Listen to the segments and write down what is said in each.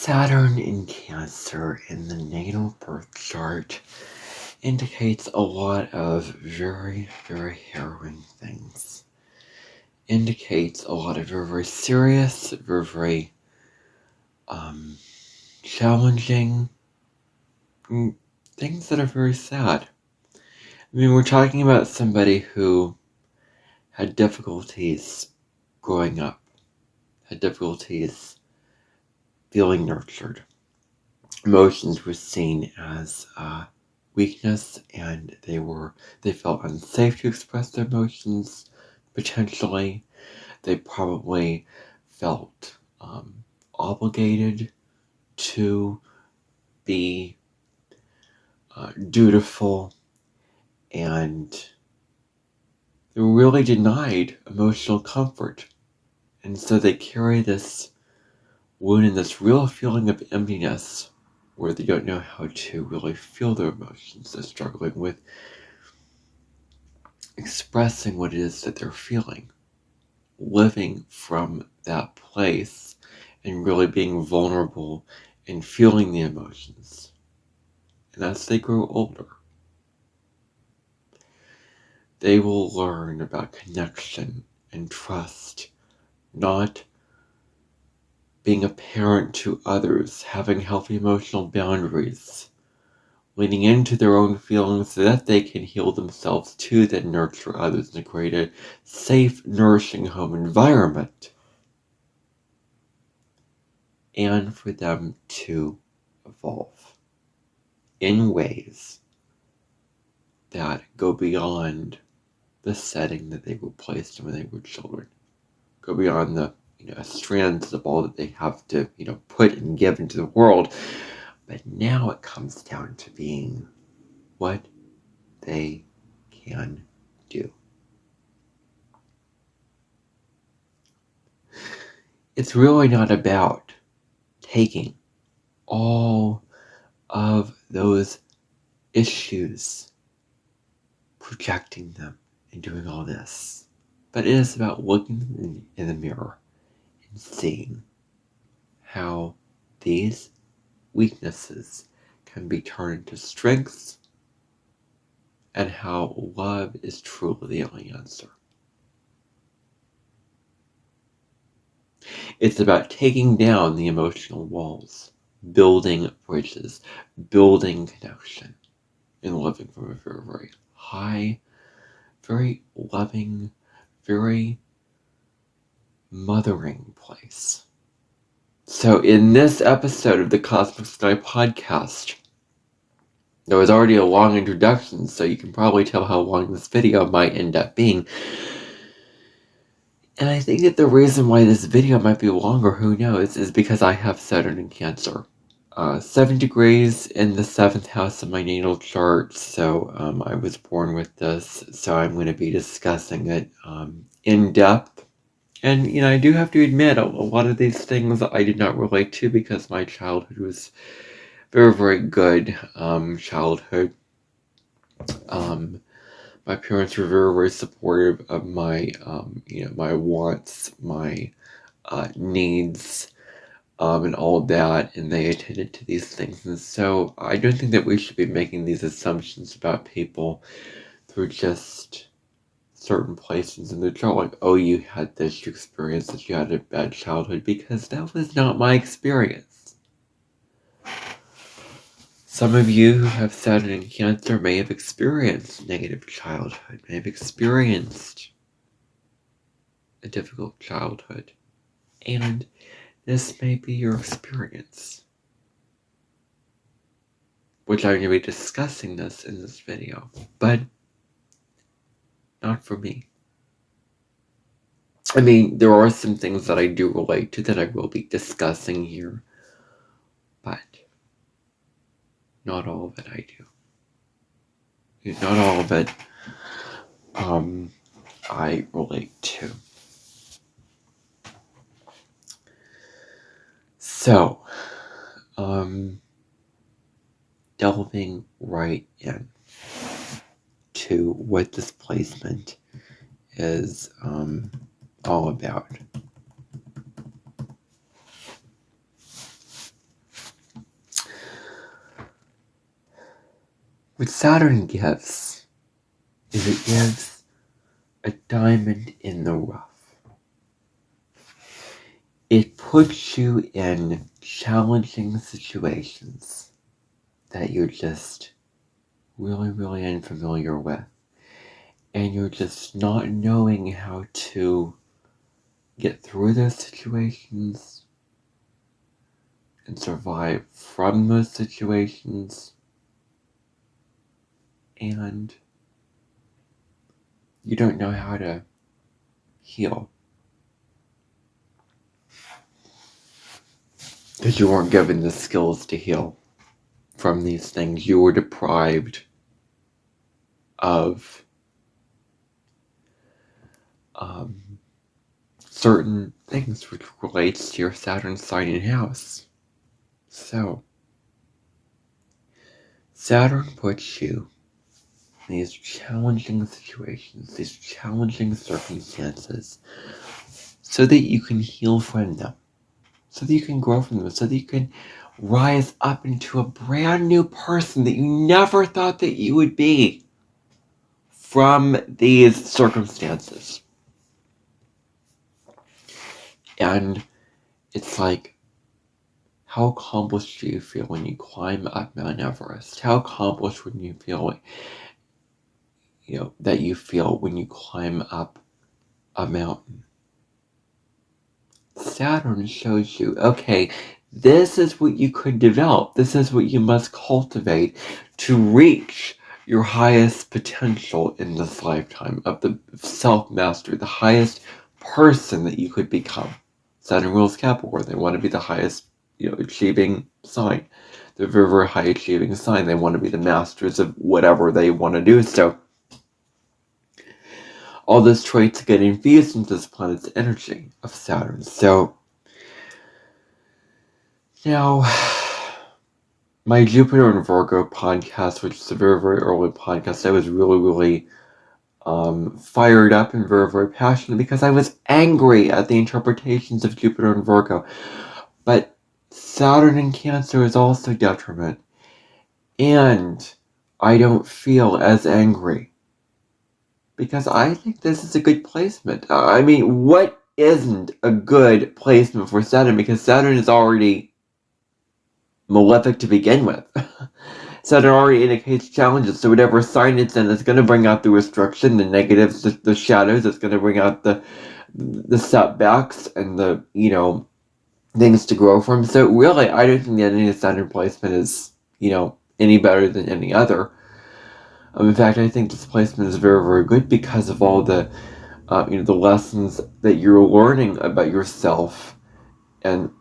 Saturn in Cancer in the natal birth chart indicates a lot of very, very harrowing things. Indicates a lot of very, very serious, very, very challenging things that are very sad. I mean, we're talking about somebody who had difficulties growing up, had difficulties feeling nurtured. Emotions were seen as weakness, and they felt unsafe to express their emotions. Potentially, they probably felt obligated to be dutiful, and they were really denied emotional comfort. And so they carry this wound and this real feeling of emptiness where they don't know how to really feel their emotions. They're struggling with expressing what it is that they're feeling, living from that place and really being vulnerable and feeling the emotions. And as they grow older, they will learn about connection and trust, not being a parent to others, having healthy emotional boundaries, leaning into their own feelings so that they can heal themselves to then nurture others and create a safe, nourishing home environment. And for them to evolve in ways that go beyond the setting that they were placed in when they were children. Go beyond the strands of all that they have to put and give into the world. But now it comes down to being what they can do. It's really not about taking all of those issues, projecting them, and doing all this. But it is about looking in the mirror and seeing how these weaknesses can be turned into strengths and how love is truly the only answer. It's about taking down the emotional walls, building bridges, building connection, and living from a very, very high, very loving, very mothering place. So in this episode of the Cosmic Sky podcast, there was already a long introduction, so you can probably tell how long this video might end up being. And I think that the reason why this video might be longer, who knows, is because I have Saturn in Cancer. 7 degrees in the 7th house of my natal chart, so I was born with this, so I'm going to be discussing it in depth. And, I do have to admit, a lot of these things I did not relate to because my childhood was very, very good childhood. My parents were very, very supportive of my, my wants, my needs, and all of that, and they attended to these things. And so I don't think that we should be making these assumptions about people through just certain places in the chart, like, oh, you had this experience, that you had a bad childhood, because that was not my experience. Some of you who have Saturn in Cancer may have experienced negative childhood, may have experienced a difficult childhood, and this may be your experience, which I'm going to be discussing this in this video, but not for me. I mean, there are some things that I do relate to that I will be discussing here, but not all of it I do. Not all of it I relate to. So, delving right in to what this placement is all about. What Saturn gives is it gives a diamond in the rough. It puts you in challenging situations that you're just really, really unfamiliar with. And you're just not knowing how to get through those situations and survive from those situations. And you don't know how to heal. Because you weren't given the skills to heal from these things. You were deprived of certain things, which relates to your Saturn sign and house. So, Saturn puts you in these challenging situations, these challenging circumstances, so that you can heal from them, so that you can grow from them, so that you can rise up into a brand new person that you never thought that you would be from these circumstances. And it's like, how accomplished do you feel when you climb up Mount Everest? How accomplished when you feel, that you feel when you climb up a mountain? Saturn shows you, okay, this is what you could develop. This is what you must cultivate to reach your highest potential in this lifetime of the self-mastery, the highest person that you could become. Saturn rules Capricorn. They want to be the highest, achieving sign. They're very, very high achieving sign. They want to be the masters of whatever they want to do. So all those traits get infused into this planet's energy of Saturn. So now, my Jupiter and Virgo podcast, which is a very, very early podcast, I was really, really fired up and very, very passionate because I was angry at the interpretations of Jupiter and Virgo. But Saturn in Cancer is also detriment. And I don't feel as angry because I think this is a good placement. I mean, what isn't a good placement for Saturn? Because Saturn is already malefic to begin with. Saturn already indicates challenges, so whatever sign it's in, it's going to bring out the restriction, the negatives, the shadows. It's going to bring out the setbacks and the, things to grow from. So really, I don't think that any Saturn placement is, any better than any other. In fact, I think this placement is very, very good because of all the, the lessons that you're learning about yourself and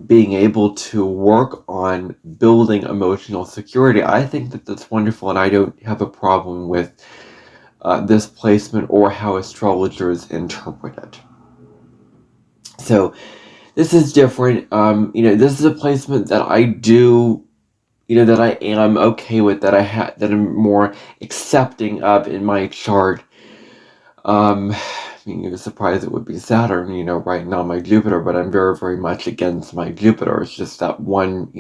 being able to work on building emotional security. I think that that's wonderful, and I don't have a problem with this placement or how astrologers interpret it. So this is different. This is a placement that I do, that I am okay with, that that I'm more accepting of in my chart. You're surprised it would be Saturn, right now my Jupiter, but I'm very, very much against my Jupiter. It's just that one,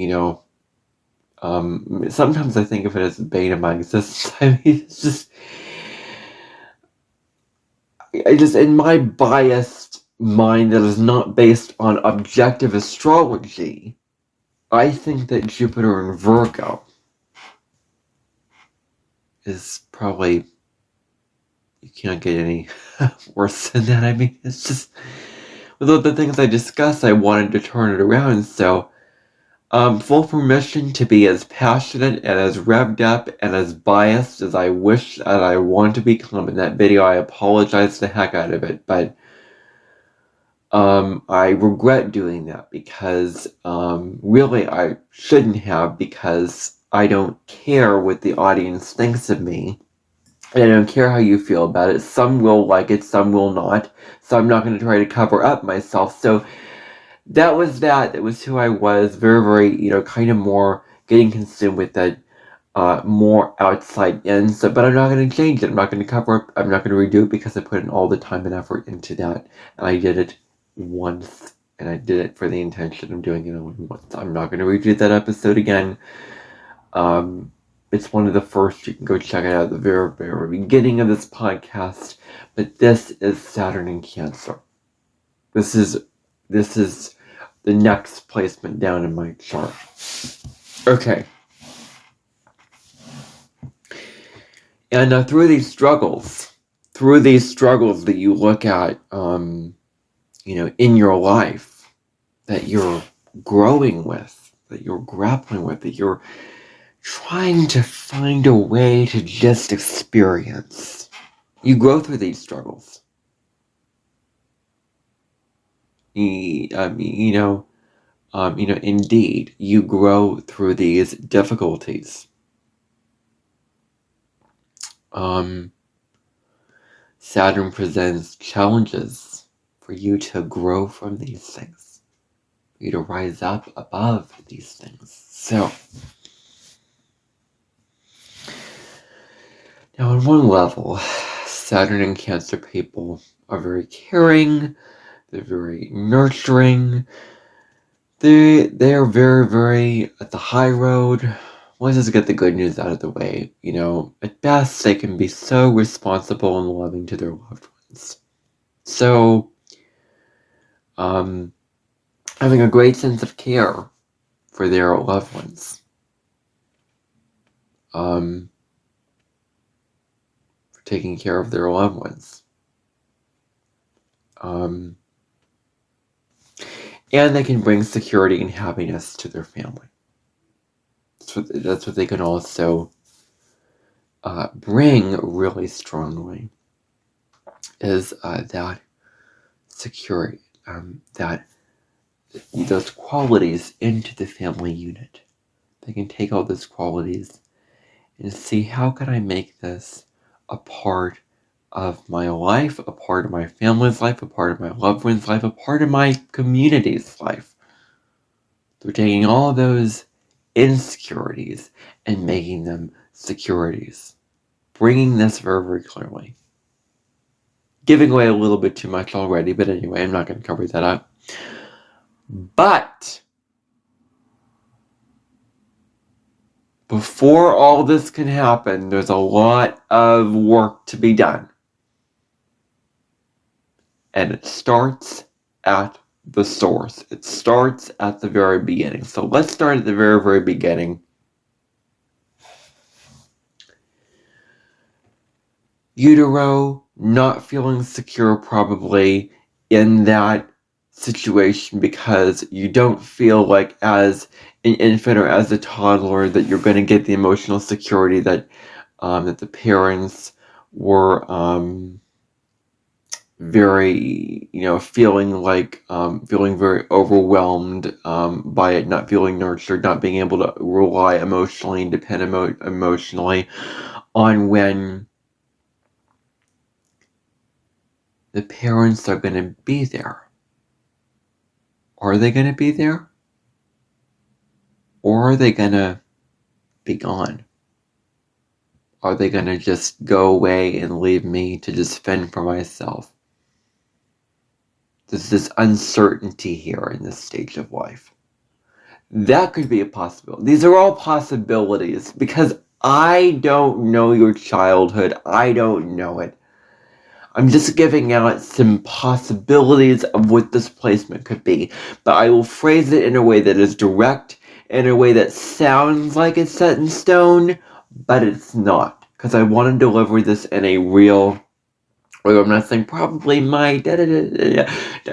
sometimes I think of it as the bane of my existence. I mean, it's just, in my biased mind that is not based on objective astrology, I think that Jupiter in Virgo is probably, you can't get any worse than that. I mean, it's just, with all the things I discussed, I wanted to turn it around. So, full permission to be as passionate and as revved up and as biased as I wish and I want to become in that video. I apologize the heck out of it, but I regret doing that because really I shouldn't have, because I don't care what the audience thinks of me. And I don't care how you feel about it. Some will like it, some will not. So I'm not going to try to cover up myself. So that was that. That was who I was. Very, very, kind of more getting consumed with that more outside in. So, but I'm not going to change it. I'm not going to cover up. I'm not going to redo it because I put in all the time and effort into that. And I did it once. And I did it for the intention of doing it only once. I'm not going to redo that episode again. It's one of the first. You can go check it out at the very, very beginning of this podcast. But this is Saturn in Cancer. This is the next placement down in my chart. Okay. And through these struggles that you look at, in your life, that you're growing with, that you're grappling with, that you're trying to find a way to just experience. You grow through these struggles. Indeed, you grow through these difficulties. Saturn presents challenges for you to grow from these things, for you to rise up above these things. So, now on one level, Saturn and Cancer people are very caring, they're very nurturing, they're very, very at the high road. Let's just get the good news out of the way. At best, they can be so responsible and loving to their loved ones. So, having a great sense of care for their loved ones. For taking care of their loved ones. And they can bring security and happiness to their family. That's what they can also bring really strongly, is that security, that those qualities into the family unit. They can take all those qualities and see, how can I make this a part of my life, a part of my family's life, a part of my loved one's life, a part of my community's life. They're taking all of those insecurities and making them securities. Bringing this very, very clearly. Giving away a little bit too much already, but anyway, I'm not going to cover that up. But before all this can happen, there's a lot of work to be done. And it starts at the source. It starts at the very beginning. So let's start at the very, very beginning. Utero not feeling secure probably in that situation because you don't feel like as an infant or as a toddler that you're going to get the emotional security that that the parents were very, feeling very overwhelmed by it, not feeling nurtured, not being able to rely emotionally and depend emotionally on when the parents are going to be there. Are they going to be there? Or are they going to be gone? Are they going to just go away and leave me to just fend for myself? There's this uncertainty here in this stage of life. That could be a possibility. These are all possibilities because I don't know your childhood. I don't know it. I'm just giving out some possibilities of what this placement could be, but I will phrase it in a way that is direct, in a way that sounds like it's set in stone, but it's not, because I want to deliver this in a real, or I'm not saying probably my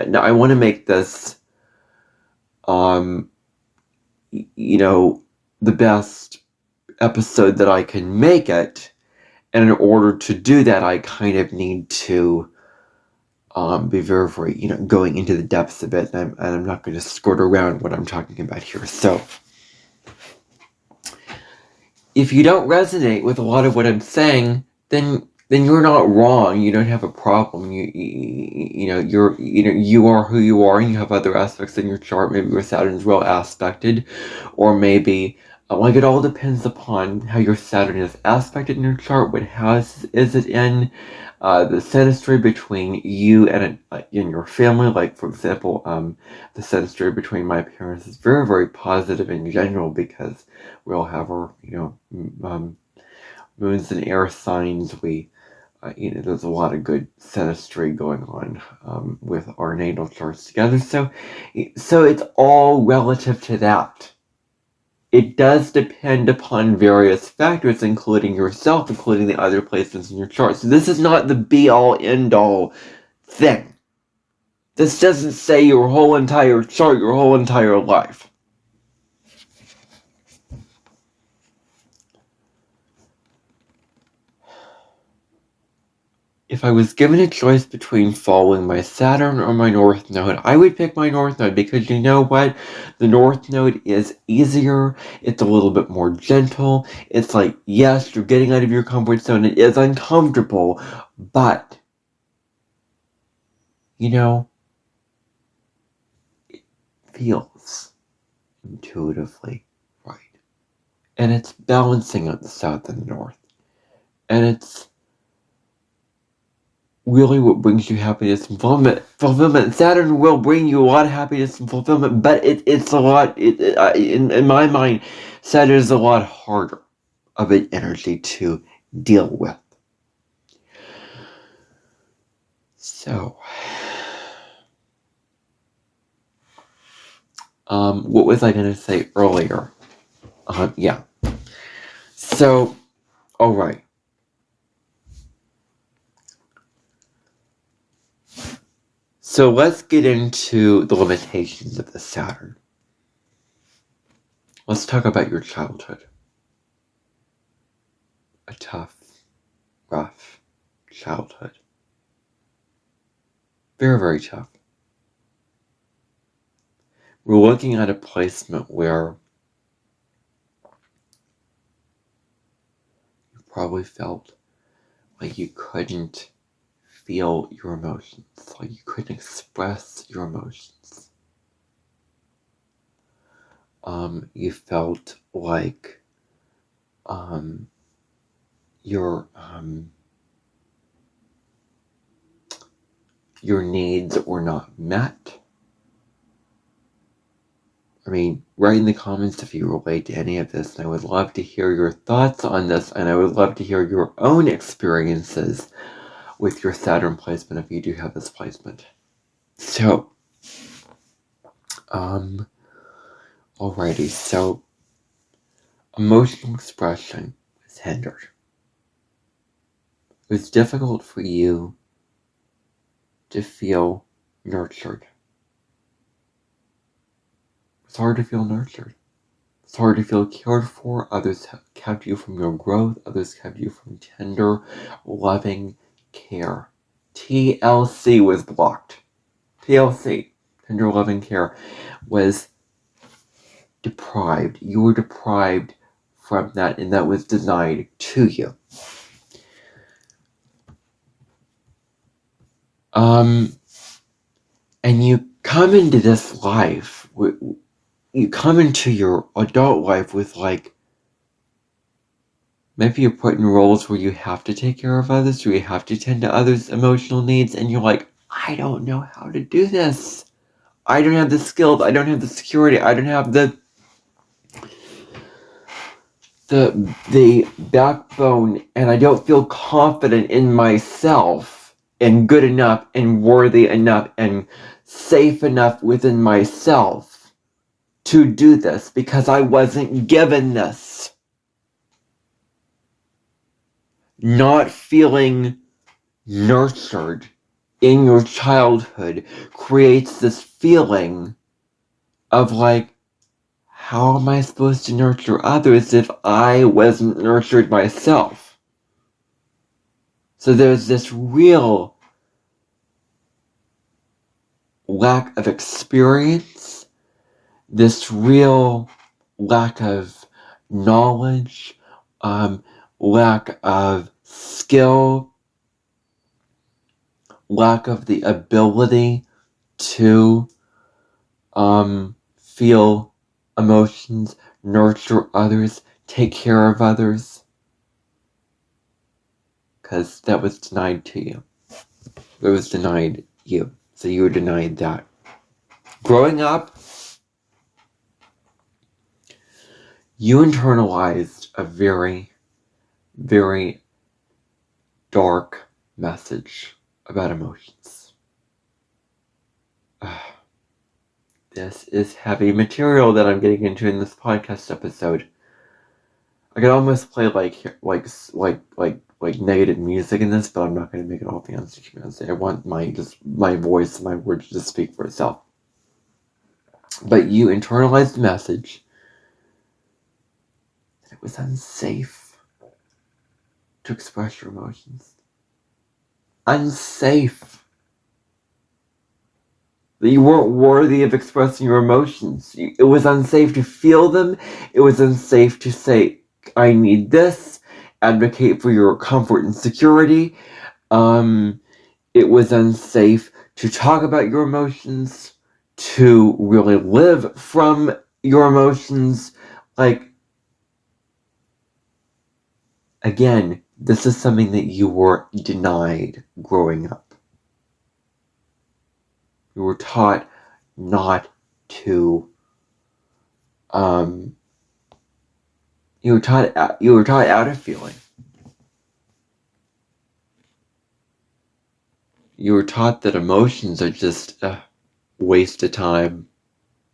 no, I want to make this, the best episode that I can make it. And in order to do that, I kind of need to be very, very, going into the depths of it. And I'm not going to skirt around what I'm talking about here. So, if you don't resonate with a lot of what I'm saying, then you're not wrong. You don't have a problem. You are who you are, and you have other aspects in your chart. Maybe your Saturn's well aspected, or maybe Like, it all depends upon how your Saturn is aspected in your chart. What house is it in? The synastry between you and in your family. Like, for example, the synastry between my parents is very, very positive in general, because we all have our, moons and air signs. There's a lot of good synastry going on with our natal charts together. So it's all relative to that. It does depend upon various factors, including yourself, including the other placements in your chart. So this is not the be-all, end-all thing. This doesn't say your whole entire chart, your whole entire life. If I was given a choice between following my Saturn or my North Node, I would pick my North Node, because you know what? The North Node is easier. It's a little bit more gentle. It's like, yes, you're getting out of your comfort zone. It is uncomfortable, but, it feels intuitively right. And it's balancing out the South and the North. And it's really what brings you happiness and fulfillment. Saturn will bring you a lot of happiness and fulfillment, but it's a lot, in my mind, Saturn is a lot harder of an energy to deal with. So, what was I going to say earlier? Yeah. So, all right. So let's get into the limitations of the Saturn. Let's talk about your childhood. A tough, rough childhood. Very, very tough. We're looking at a placement where you probably felt like you couldn't feel your emotions, like you couldn't express your emotions. You felt like your needs were not met. I mean, write in the comments if you relate to any of this, and I would love to hear your thoughts on this, and I would love to hear your own experiences with your Saturn placement if you do have this placement. So, alrighty, so emotional expression was hindered. It was difficult for you to feel nurtured. It's hard to feel nurtured. It's hard to feel cared for. Others kept you from your growth. Others kept you from tender, loving care. TLC was blocked. TLC, tender, loving care, was deprived. You were deprived from that, and that was denied to you. And you come into this life, you come into your adult life with, like, maybe you're put in roles where you have to take care of others, or you have to tend to others' emotional needs, and you're like, I don't know how to do this. I don't have the skills, I don't have the security, I don't have the backbone, and I don't feel confident in myself, and good enough, and worthy enough, and safe enough within myself to do this, because I wasn't given this. Not feeling nurtured in your childhood creates this feeling of, like, how am I supposed to nurture others if I wasn't nurtured myself? So there's this real lack of experience, this real lack of knowledge, lack of skill, lack of the ability to feel emotions, nurture others, take care of others. Because that was denied to you. It was denied you. So you were denied that. Growing up, you internalized a very, very dark message about emotions. This is heavy material that I'm getting into in this podcast episode. I could almost play like negative music in this, but I'm not going to make it all fancy. I want my voice, my words to speak for itself. But you internalized the message that it was unsafe to express your emotions. Unsafe. That you weren't worthy of expressing your emotions. It was unsafe to feel them. It was unsafe to say, I need this. Advocate for your comfort and security. It was unsafe to talk about your emotions, to really live from your emotions. Again, this is something that you were denied growing up. You were taught not to, you were taught out of feeling. You were taught that emotions are just a waste of time,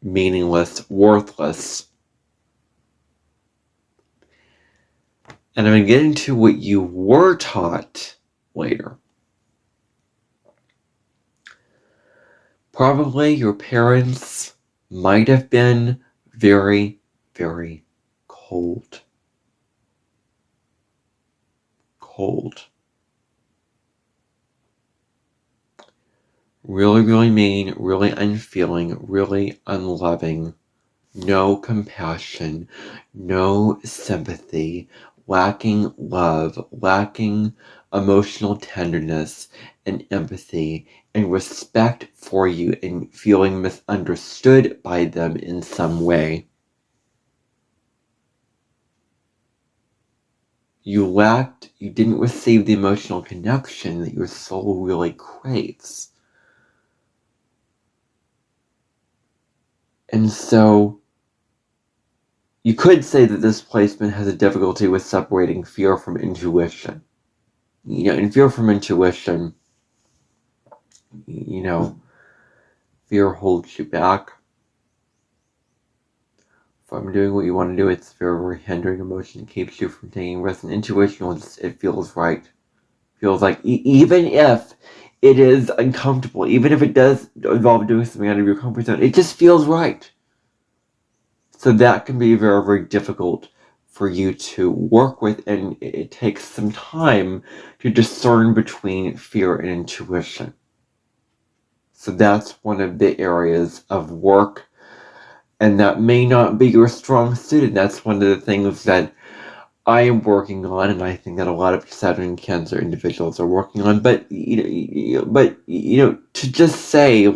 meaningless, worthless. And I'm going to get into what you were taught later. Probably your parents might have been very, very cold. Cold. Really, really mean, really unfeeling, really unloving. No compassion, no sympathy, lacking love, lacking emotional tenderness and empathy and respect for you and feeling misunderstood by them in some way. You didn't receive the emotional connection that your soul really craves. And so, you could say that this placement has a difficulty with separating fear from intuition. In fear from intuition, fear holds you back from doing what you want to do. It's a very hindering emotion. It keeps you from taking risks. And intuition, it feels right. Feels like even if it is uncomfortable, even if it does involve doing something out of your comfort zone, it just feels right. So that can be very, very difficult for you to work with, and it takes some time to discern between fear and intuition. So that's one of the areas of work, and that may not be your strong suit, and that's one of the things that I am working on, and I think that a lot of Saturn Cancer individuals are working on. But to just say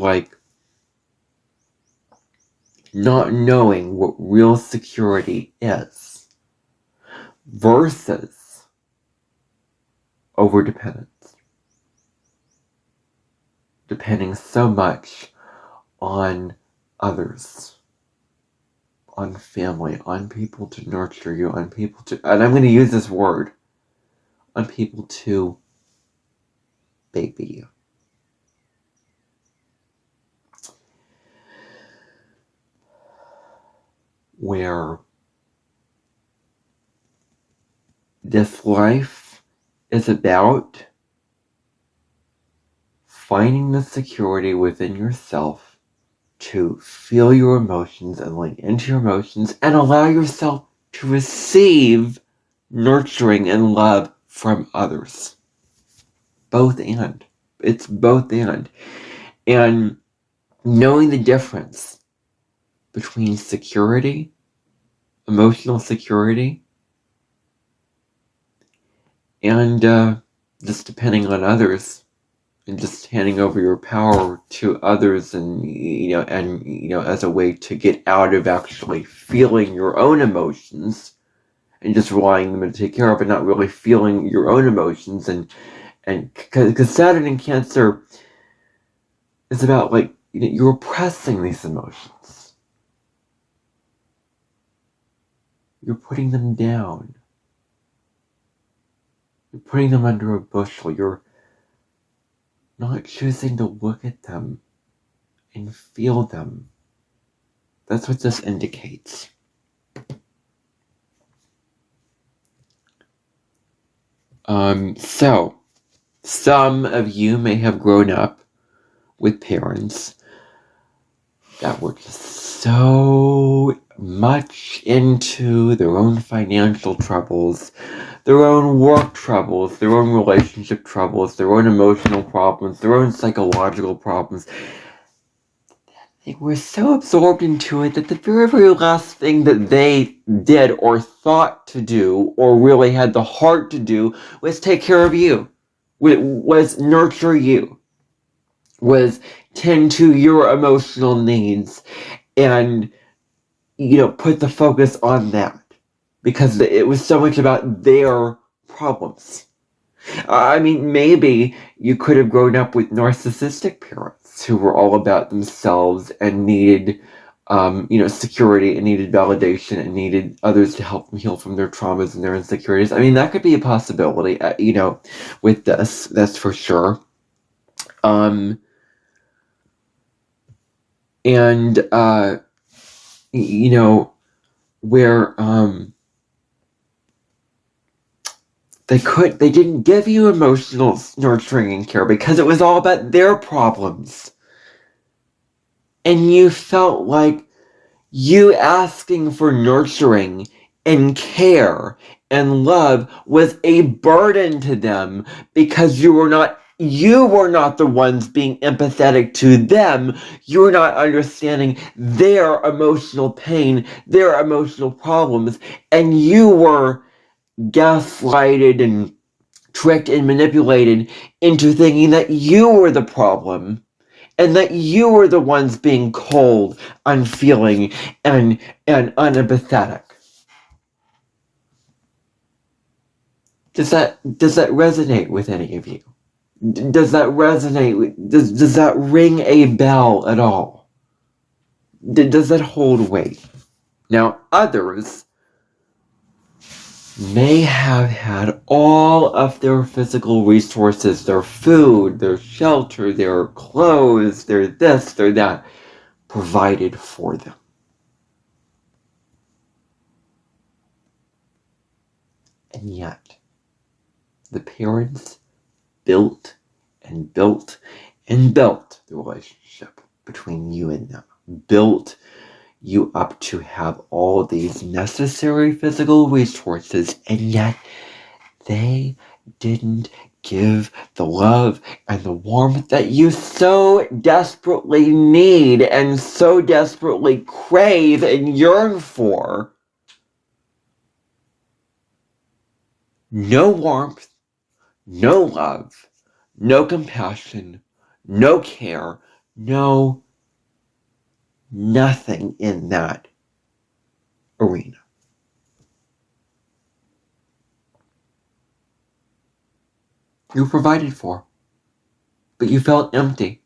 not knowing what real security is versus overdependence, depending so much on others, on family, on people to nurture you, on people to, and I'm going to use this word, on people to baby you. Where this life is about finding the security within yourself to feel your emotions and link into your emotions and allow yourself to receive nurturing and love from others. Both and. It's both and. And knowing the difference between security, emotional security, and just depending on others and just handing over your power to others, and as a way to get out of actually feeling your own emotions, and just relying on them to take care of, but not really feeling your own emotions, and because Saturn in Cancer is about you're repressing these emotions, you're putting them down, you're putting them under a bushel, you're not choosing to look at them and feel them. That's what this indicates. So, some of you may have grown up with parents that were just so much into their own financial troubles, their own work troubles, their own relationship troubles, their own emotional problems, their own psychological problems. They were so absorbed into it that the very, very last thing that they did or thought to do or really had the heart to do was take care of you, was nurture you, was tend to your emotional needs, and put the focus on that, because it was so much about their problems. I mean, maybe you could have grown up with narcissistic parents who were all about themselves and needed security, and needed validation, and needed others to help them heal from their traumas and their insecurities. I mean, that could be a possibility, with this, that's for sure. Where they didn't give you emotional nurturing and care because it was all about their problems. And you felt like you asking for nurturing and care and love was a burden to them, because you were not the ones being empathetic to them. You were not understanding their emotional pain, their emotional problems, and you were gaslighted and tricked and manipulated into thinking that you were the problem, and that you were the ones being cold, unfeeling, and unempathetic. Does that resonate with any of you? Does that resonate? Does that ring a bell at all? Does that hold weight? Now, others may have had all of their physical resources, their food, their shelter, their clothes, their this, their that, provided for them. And yet, the parents built and built and built the relationship between you and them, built you up to have all these necessary physical resources, and yet they didn't give the love and the warmth that you so desperately need and so desperately crave and yearn for. No warmth, no love, no compassion, no care, no nothing in that arena. You were provided for, but you felt empty.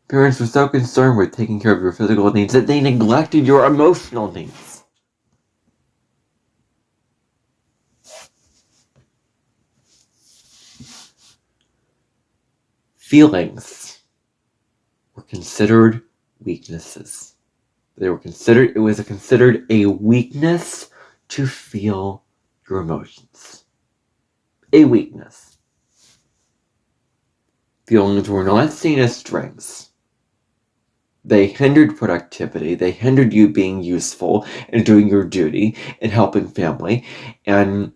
Parents were so concerned with taking care of your physical needs that they neglected your emotional needs. Feelings were considered weaknesses. It was considered a weakness to feel your emotions. A weakness. Feelings were not seen as strengths. They hindered productivity. They hindered you being useful and doing your duty and helping family and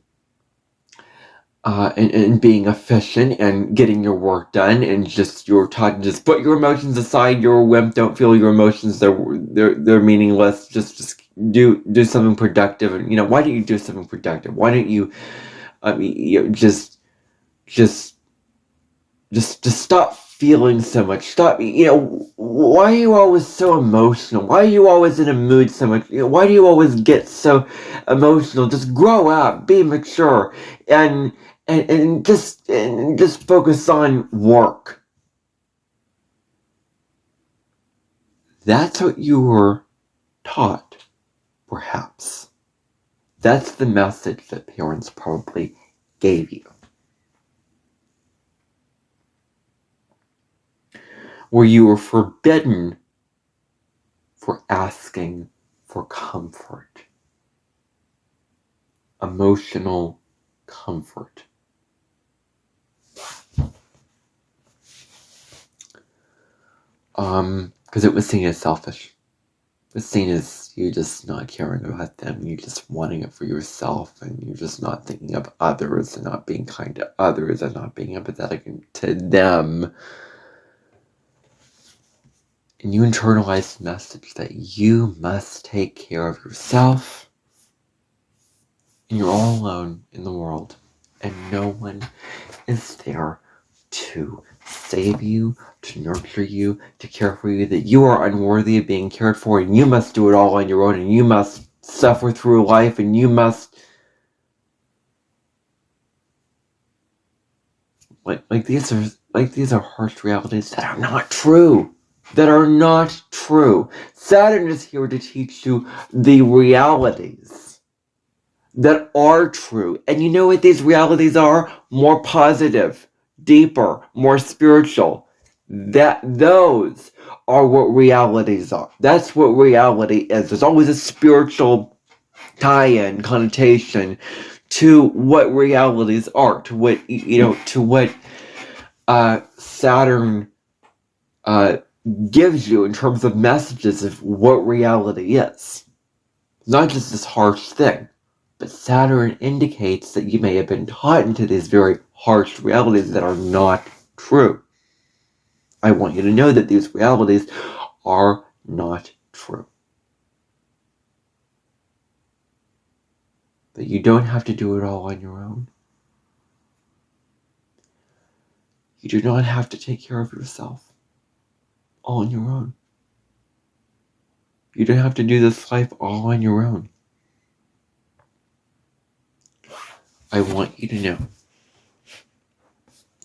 being efficient and getting your work done, and just you're taught to just put your emotions aside. You're a wimp. Don't feel your emotions. They're meaningless. Just do something productive. And why don't you do something productive? Why don't you just just stop feeling so much. Stop, why are you always so emotional? Why are you always in a mood so much? Why do you always get so emotional? Just grow up, be mature, and just focus on work. That's what you were taught, perhaps. That's the message that parents probably gave you. Where you were forbidden for asking for comfort. Emotional comfort. Because it was seen as selfish. It was seen as you just not caring about them, you just wanting it for yourself, and you're just not thinking of others, and not being kind to others, and not being empathetic to them. And you internalize the message that you must take care of yourself, and you're all alone in the world, and no one is there to save you, to nurture you, to care for you, that you are unworthy of being cared for, and you must do it all on your own, and you must suffer through life, and you must these are harsh realities that are not true. That are not true. Saturn is here to teach you the realities that are true. And you know what these realities are? More positive, deeper, more spiritual. Those are what realities are. That's what reality is. There's always a spiritual tie-in, connotation to what realities are, to what, to what Saturn gives you in terms of messages of what reality is. It's not just this harsh thing, but Saturn indicates that you may have been taught into these very harsh realities that are not true. I want you to know that these realities are not true. That you don't have to do it all on your own. You do not have to take care of yourself all on your own. You don't have to do this life all on your own. I want you to know,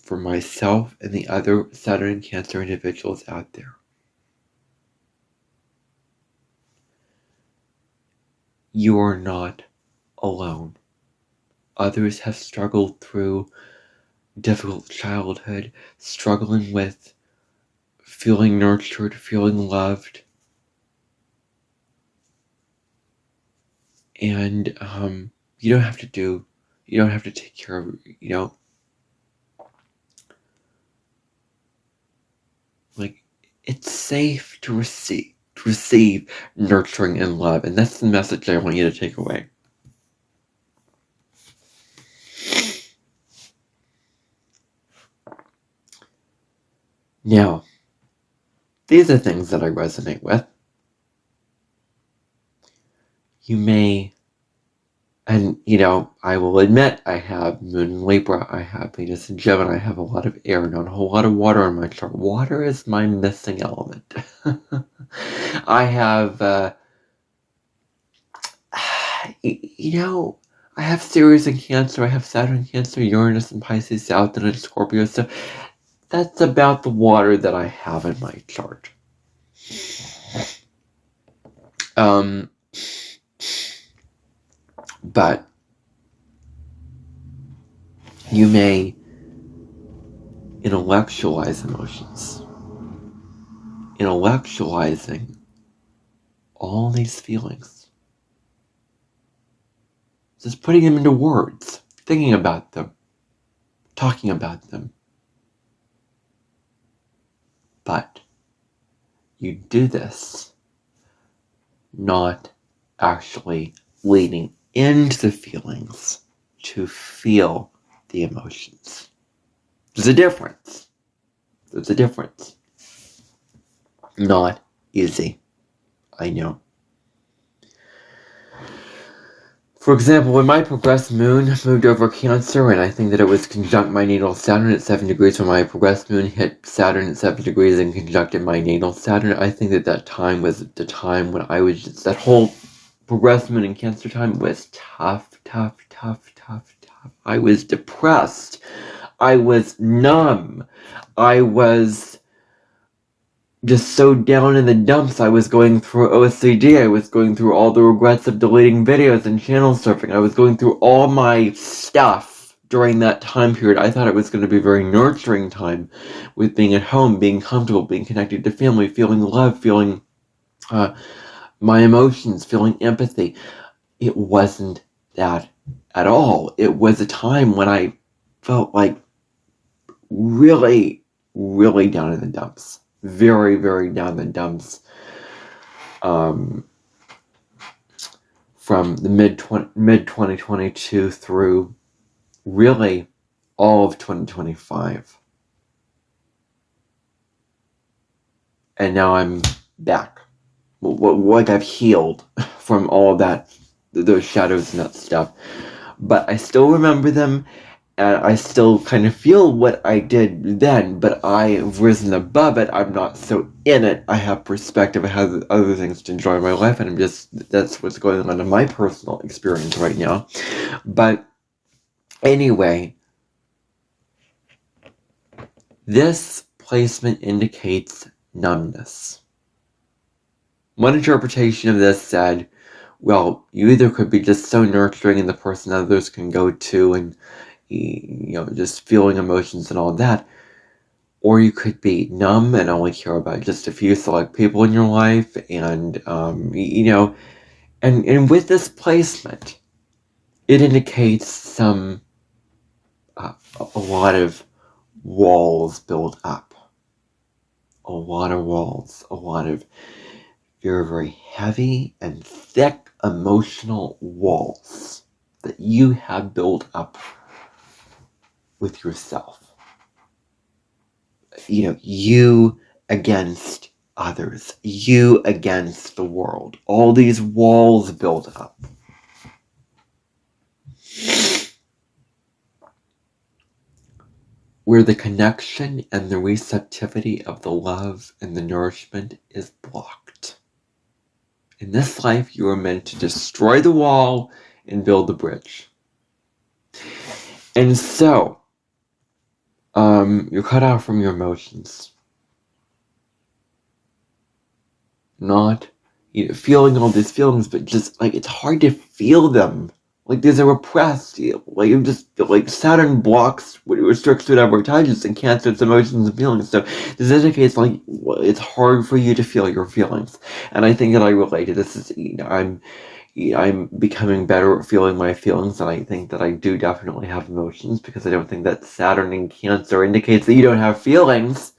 for myself and the other Saturn and Cancer individuals out there, you are not alone. Others have struggled through difficult childhood, struggling with feeling nurtured, feeling loved, and you don't have to take care of, it's safe to receive nurturing and love, and that's the message I want you to take away. Now, these are things that I resonate with. You may, and I will admit, I have Moon in Libra, I have Venus in Gemini, I have a lot of air, not a whole lot of water in my chart. Water is my missing element. I have, I have Ceres in Cancer, I have Saturn in Cancer, Uranus in Pisces, South and in Scorpio, so that's about the water that I have in my chart. But you may intellectualize emotions. Intellectualizing all these feelings. Just putting them into words, thinking about them, talking about them. But you do this not actually leading into the feelings to feel the emotions. There's a difference. Not easy, I know. For example, when my progressed moon moved over Cancer, and I think that it was conjunct my natal Saturn at 7 degrees when my progressed moon hit Saturn at 7 degrees and conjuncted my natal Saturn, I think that that time was the time when I was just, that whole progressed moon in Cancer time was tough. I was depressed. I was numb. I was just so down in the dumps. I was going through OCD. I was going through all the regrets of deleting videos and channel surfing. I was going through all my stuff during that time period. I thought it was going to be a very nurturing time with being at home, being comfortable, being connected to family, feeling love, feeling my emotions, feeling empathy. It wasn't that at all. It was a time when I felt like really, really down in the dumps. Very, very down in the dumps. From the mid 2022 through really all of 2025. And now I'm back. Like I've healed from all of that, those shadows and that stuff. But I still remember them, and I still kind of feel what I did then, but I've risen above it. I'm not so in it. I have perspective. I have other things to enjoy in my life, and that's what's going on in my personal experience right now. But anyway, this placement indicates numbness. One interpretation of this said, well, you either could be just so nurturing and the person others can go to and, just feeling emotions and all that, or you could be numb and only care about just a few select people in your life, and, and with this placement, it indicates some, a lot of walls built up. A lot of walls, a lot of very, very heavy and thick emotional walls that you have built up with yourself. You against others, you against the world. All these walls built up. Where the connection and the receptivity of the love and the nourishment is blocked. In this life, you are meant to destroy the wall and build the bridge. And so, you're cut off from your emotions. Not feeling all these feelings, but just like it's hard to feel them. Like there's a repressed, like you just feel like Saturn blocks, restricts whatever it touches and cancels emotions and feelings. So this indicates like it's hard for you to feel your feelings. And I think that I relate to this. Is I'm becoming better at feeling my feelings, and I think that I do definitely have emotions, because I don't think that Saturn in Cancer indicates that you don't have feelings.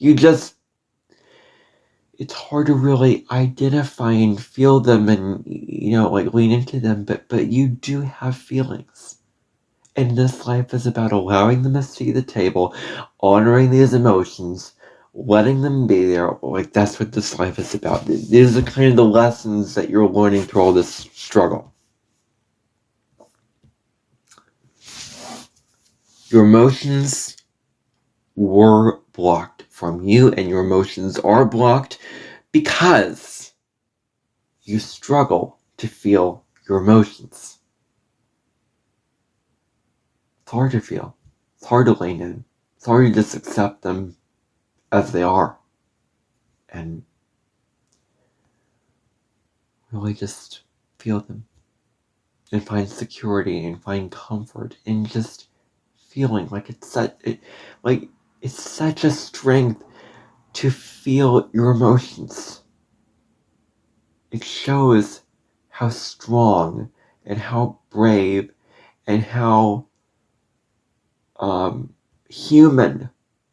It's hard to really identify and feel them and, like lean into them, but you do have feelings. And this life is about allowing them to see the table, honoring these emotions, letting them be there. Like that's what this life is about. These are kind of the lessons that you're learning through all this struggle. Your emotions were blocked from you, and your emotions are blocked because you struggle to feel your emotions. It's hard to feel. It's hard to lean in. It's hard to just accept them as they are. And really just feel them. And find security and find comfort in just feeling like it's such a strength to feel your emotions. It shows how strong and how brave and how human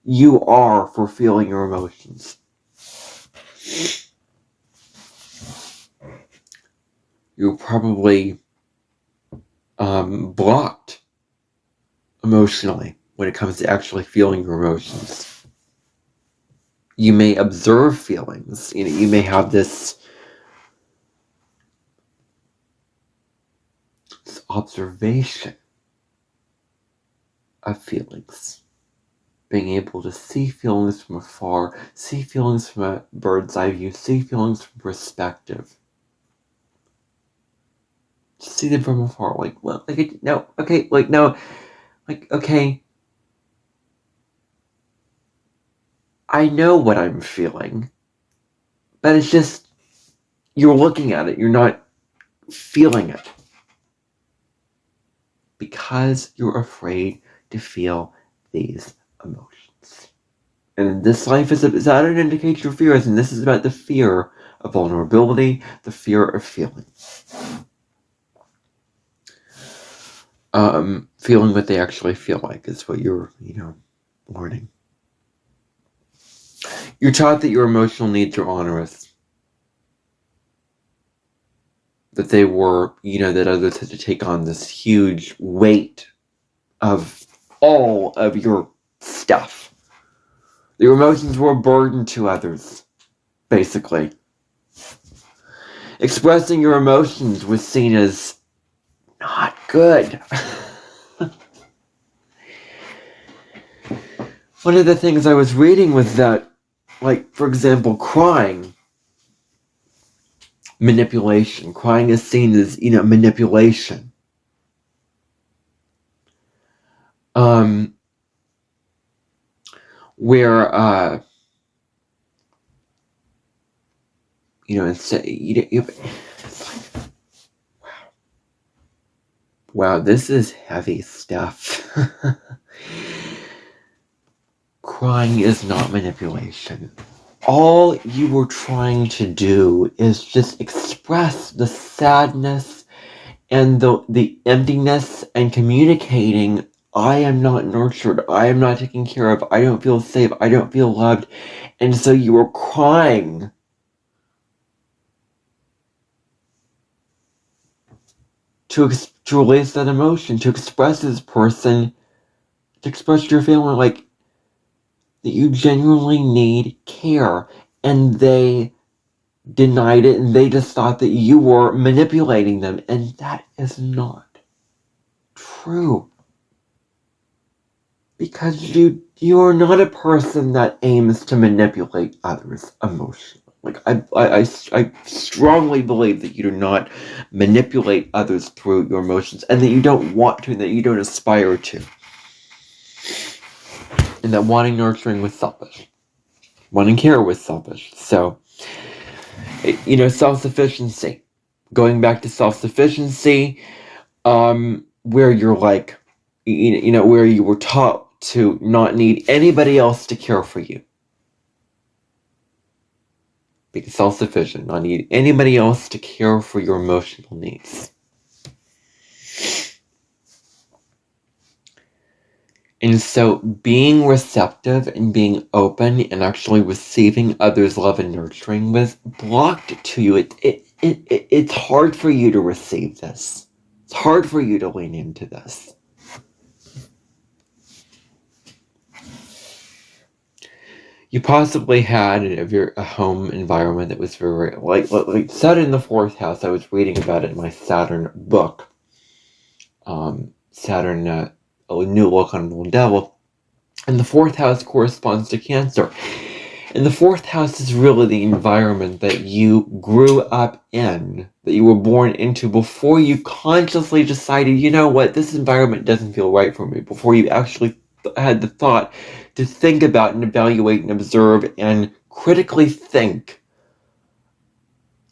you are for feeling your emotions. You're probably blocked emotionally when it comes to actually feeling your emotions. You may observe feelings. You may have this observation of feelings. Being able to see feelings from afar, see feelings from a bird's eye view, see feelings from perspective. See them from afar, like, well, like, no, okay, like, no, like, okay, I know what I'm feeling, but it's just, you're looking at it, you're not feeling it. Because you're afraid to feel these emotions. And this life is a Saturn indicates your fears, and this is about the fear of vulnerability, the fear of feeling. Feeling what they actually feel like is what you're, learning. You're taught that your emotional needs are onerous. That they were, that others had to take on this huge weight of all of your stuff. Your emotions were a burden to others, basically. Expressing your emotions was seen as not good. One of the things I was reading was that, like, for example, crying. Manipulation. Crying is seen as, manipulation. Where, instead, it's like, wow, this is heavy stuff. Crying is not manipulation. All you were trying to do is just express the sadness and the emptiness and communicating, I am not nurtured, I am not taken care of, I don't feel safe, I don't feel loved. And so you were crying to release that emotion, to express this person, to express your feeling like that you genuinely need care. And they denied it, and they just thought that you were manipulating them. And that is not true. Because you are not a person that aims to manipulate others emotionally. Like, I strongly believe that you do not manipulate others through your emotions, and that you don't want to, and that you don't aspire to. And that wanting nurturing was selfish. Wanting care was selfish. So, self-sufficiency. Going back to self-sufficiency, where you're like, where you were taught to not need anybody else to care for you. Be self-sufficient, not need anybody else to care for your emotional needs. And so being receptive and being open and actually receiving others' love and nurturing was blocked to you. It's hard for you to receive this. It's hard for you to lean into this. You possibly had a home environment that was very, like Saturn in the 4th house. I was reading about it in my Saturn book. Saturn, A New Look on the Devil. And the 4th house corresponds to Cancer. And the 4th house is really the environment that you grew up in, that you were born into before you consciously decided, you know what, this environment doesn't feel right for me, before you actually had the thought to think about and evaluate and observe and critically think,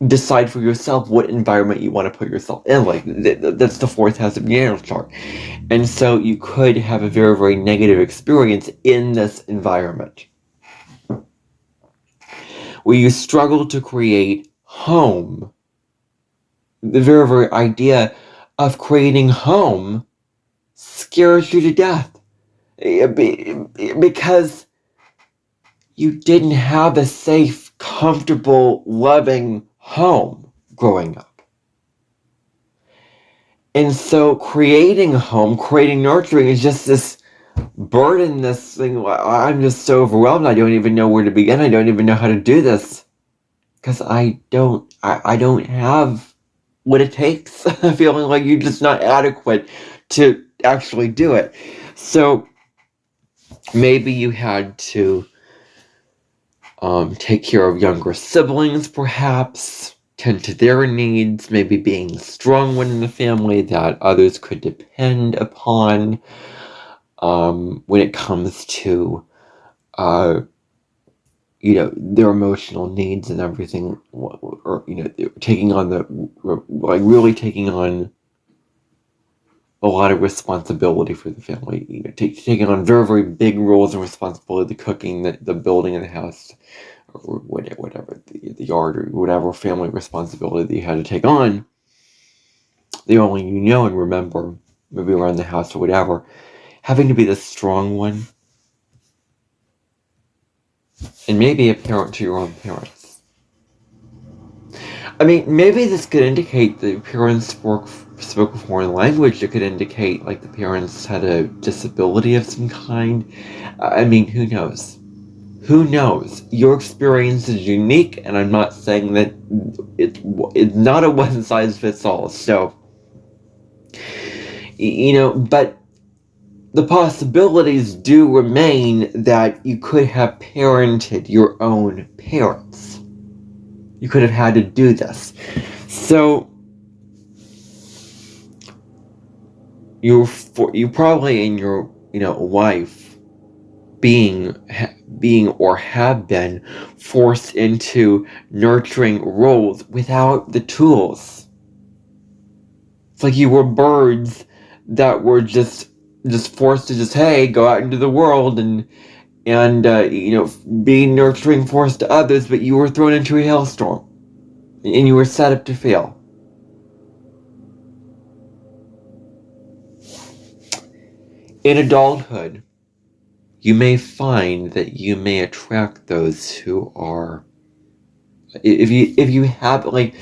decide for yourself what environment you want to put yourself in. Like, that's the 4th house of your natal chart. And so you could have a very, very negative experience in this environment, where you struggle to create home. The very, very idea of creating home scares you to death. Because you didn't have a safe, comfortable, loving home growing up. And so creating a home, creating nurturing is just this burden, this thing. I'm just so overwhelmed. I don't even know where to begin. I don't even know how to do this. Because I don't have what it takes, feeling like you're just not adequate to actually do it. So maybe you had to take care of younger siblings, perhaps, tend to their needs, maybe being the strong one in the family that others could depend upon when it comes to their emotional needs and everything, or taking on really taking on a lot of responsibility for the family, taking on very, very big roles and responsibility, the cooking, the building of the house, or whatever, the yard, or whatever family responsibility that you had to take on. The only and remember, maybe around the house or whatever, having to be the strong one, and maybe a parent to your own parents. I mean, maybe this could indicate the parents spoke a foreign language. It could indicate like the parents had a disability of some kind. I mean, who knows? Who knows? Your experience is unique, and I'm not saying that it's not a one-size-fits-all. So, but the possibilities do remain that you could have parented your own parents. You could have had to do this. So, you probably in your life being or have been forced into nurturing roles without the tools. It's like you were birds that were just forced to hey, go out into the world and be nurturing force to others, but you were thrown into a hailstorm and you were set up to fail. In adulthood, you may find that you may attract those who are, if you have, like,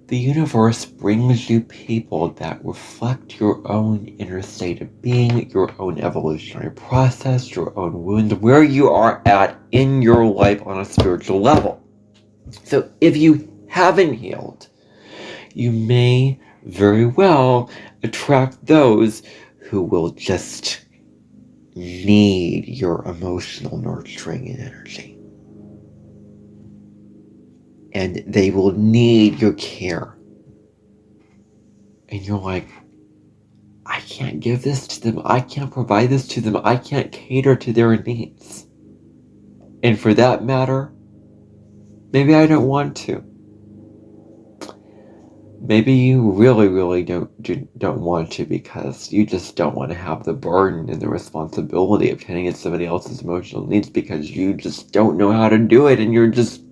the universe brings you people that reflect your own inner state of being, your own evolutionary process, your own wounds, where you are at in your life on a spiritual level. So if you haven't healed, you may very well attract those who will just need your emotional nurturing and energy. And they will need your care. And you're like, I can't give this to them. I can't provide this to them. I can't cater to their needs. And for that matter, maybe I don't want to. Maybe you really, really don't want to, because you just don't want to have the burden and the responsibility of tending to somebody else's emotional needs, because you just don't know how to do it, and you're just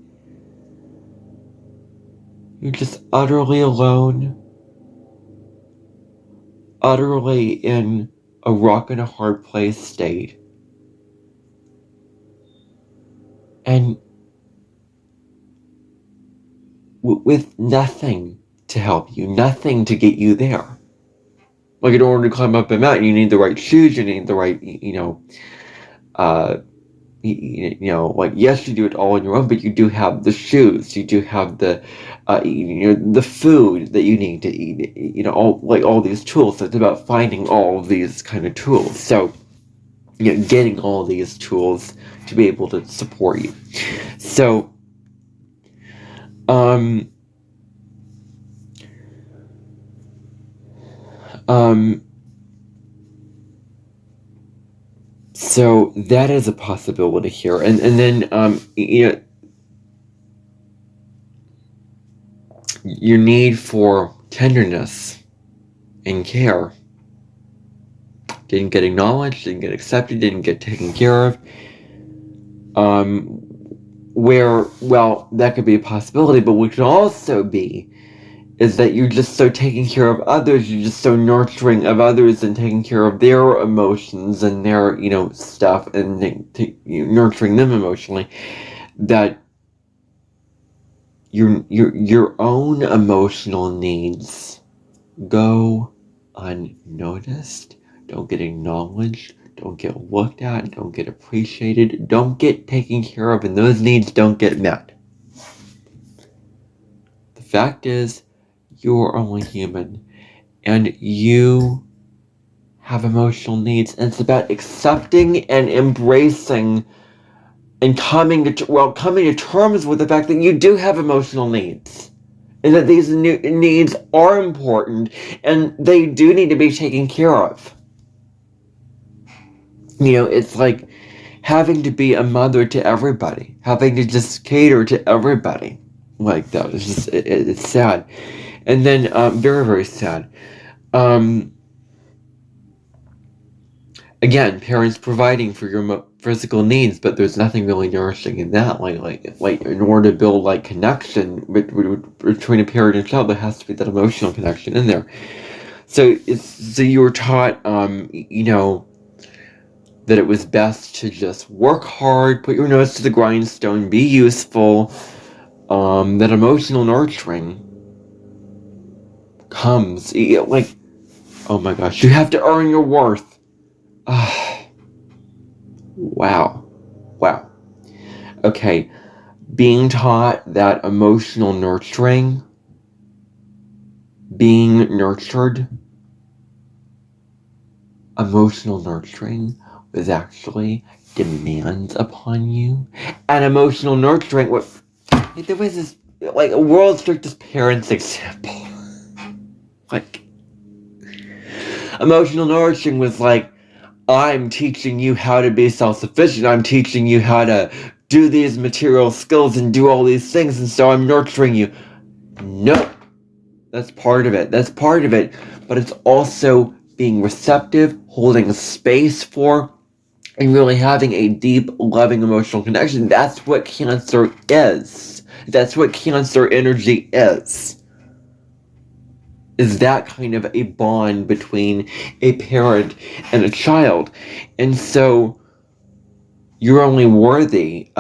utterly alone, utterly in a rock and a hard place state. And with nothing to help you, nothing to get you there. Like, in order to climb up a mountain, you need the right shoes, you need the right, like, yes, you do it all on your own, but you do have the shoes, you do have the, the food that you need to eat, all these tools. So it's about finding all of these kind of tools. So, getting all these tools to be able to support you. So, so that is a possibility here. And then, your need for tenderness and care didn't get acknowledged, didn't get accepted, didn't get taken care of. That could be a possibility, but what could also be is that you're just so taking care of others, you're just so nurturing of others and taking care of their emotions and their, stuff, and nurturing them emotionally, that your own emotional needs go unnoticed, don't get acknowledged, don't get looked at, don't get appreciated, don't get taken care of, and those needs don't get met. The fact is, you're only human, and you have emotional needs, and it's about accepting and embracing and coming to terms with the fact that you do have emotional needs, and that these needs are important, and they do need to be taken care of. It's like having to be a mother to everybody, having to just cater to everybody like that. It's just, it's sad. And then, very, very sad. Again, parents providing for your physical needs, but there's nothing really nourishing in that. Like in order to build like connection between a parent and child, there has to be that emotional connection in there. So you were taught, that it was best to just work hard, put your nose to the grindstone, be useful. That emotional nurturing comes, like, oh my gosh, you have to earn your worth. Wow. Okay, being taught that emotional nurturing, being nurtured, emotional nurturing was actually demands upon you. And emotional nurturing, there was this, like, a world's strictest parents example. Like, emotional nurturing was like, I'm teaching you how to be self-sufficient. I'm teaching you how to do these material skills and do all these things, and so I'm nurturing you. Nope. That's part of it. But it's also being receptive, holding space for, and really having a deep, loving, emotional connection. That's what Cancer is. That's what Cancer energy is that kind of a bond between a parent and a child. And so you were only worthy,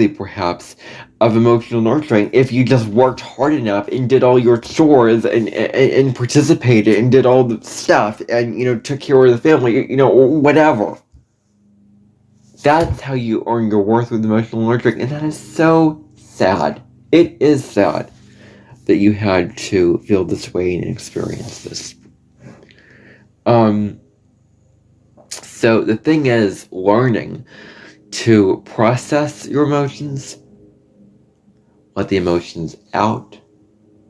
perhaps, of emotional nurturing if you just worked hard enough and did all your chores and participated and did all the stuff and, took care of the family, or whatever. That's how you earn your worth with emotional nurturing, and that is so sad. It is sad that you had to feel this way and experience this. So the thing is, learning to process your emotions, let the emotions out,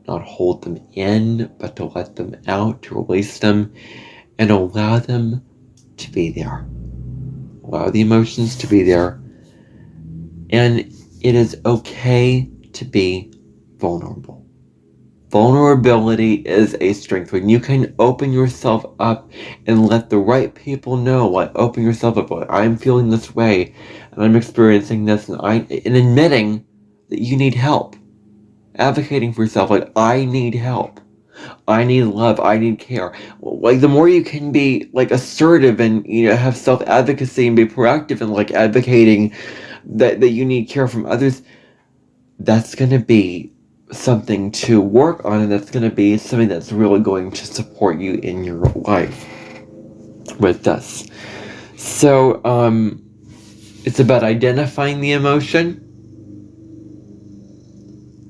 not hold them in, but to let them out, to release them, and allow them to be there. Allow the emotions to be there. And it is okay to be vulnerable. Vulnerability is a strength. When you can open yourself up and let the right people know, open yourself up, I'm feeling this way, and I'm experiencing this, and admitting that you need help. Advocating for yourself, I need help. I need love. I need care. The more you can be, assertive and, have self-advocacy and be proactive and, advocating that you need care from others, that's going to be something to work on, and that's going to be something that's really going to support you in your life with this. So, it's about identifying the emotion,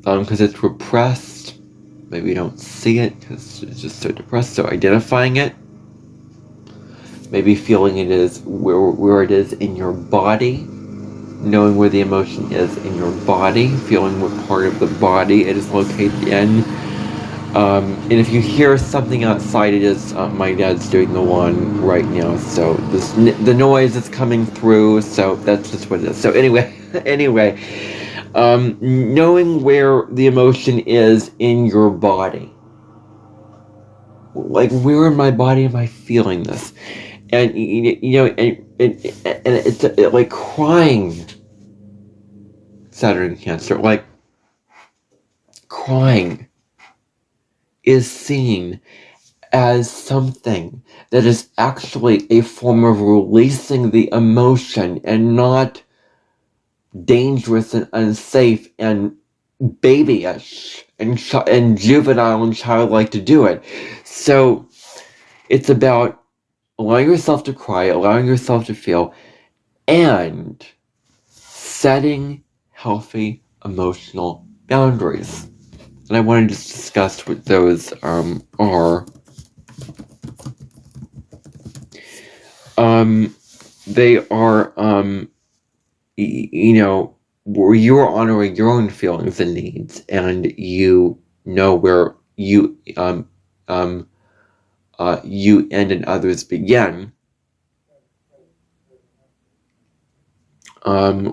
because it's repressed. Maybe you don't see it because it's just so depressed. So identifying it, maybe feeling it is where it is in your body, knowing where the emotion is in your body, feeling what part of the body it is located in. And if you hear something outside, it is my dad's doing the one right now, so the noise is coming through, so that's just what it is. So anyway, knowing where the emotion is in your body. Where in my body am I feeling this? And, and it's like crying. Saturn Cancer, crying is seen as something that is actually a form of releasing the emotion and not dangerous and unsafe and babyish and juvenile and childlike to do it. So it's about allowing yourself to cry, allowing yourself to feel, and setting healthy emotional boundaries. And I want to just discuss what those are. They are, where you're honoring your own feelings and needs, and you know where you end and others begin.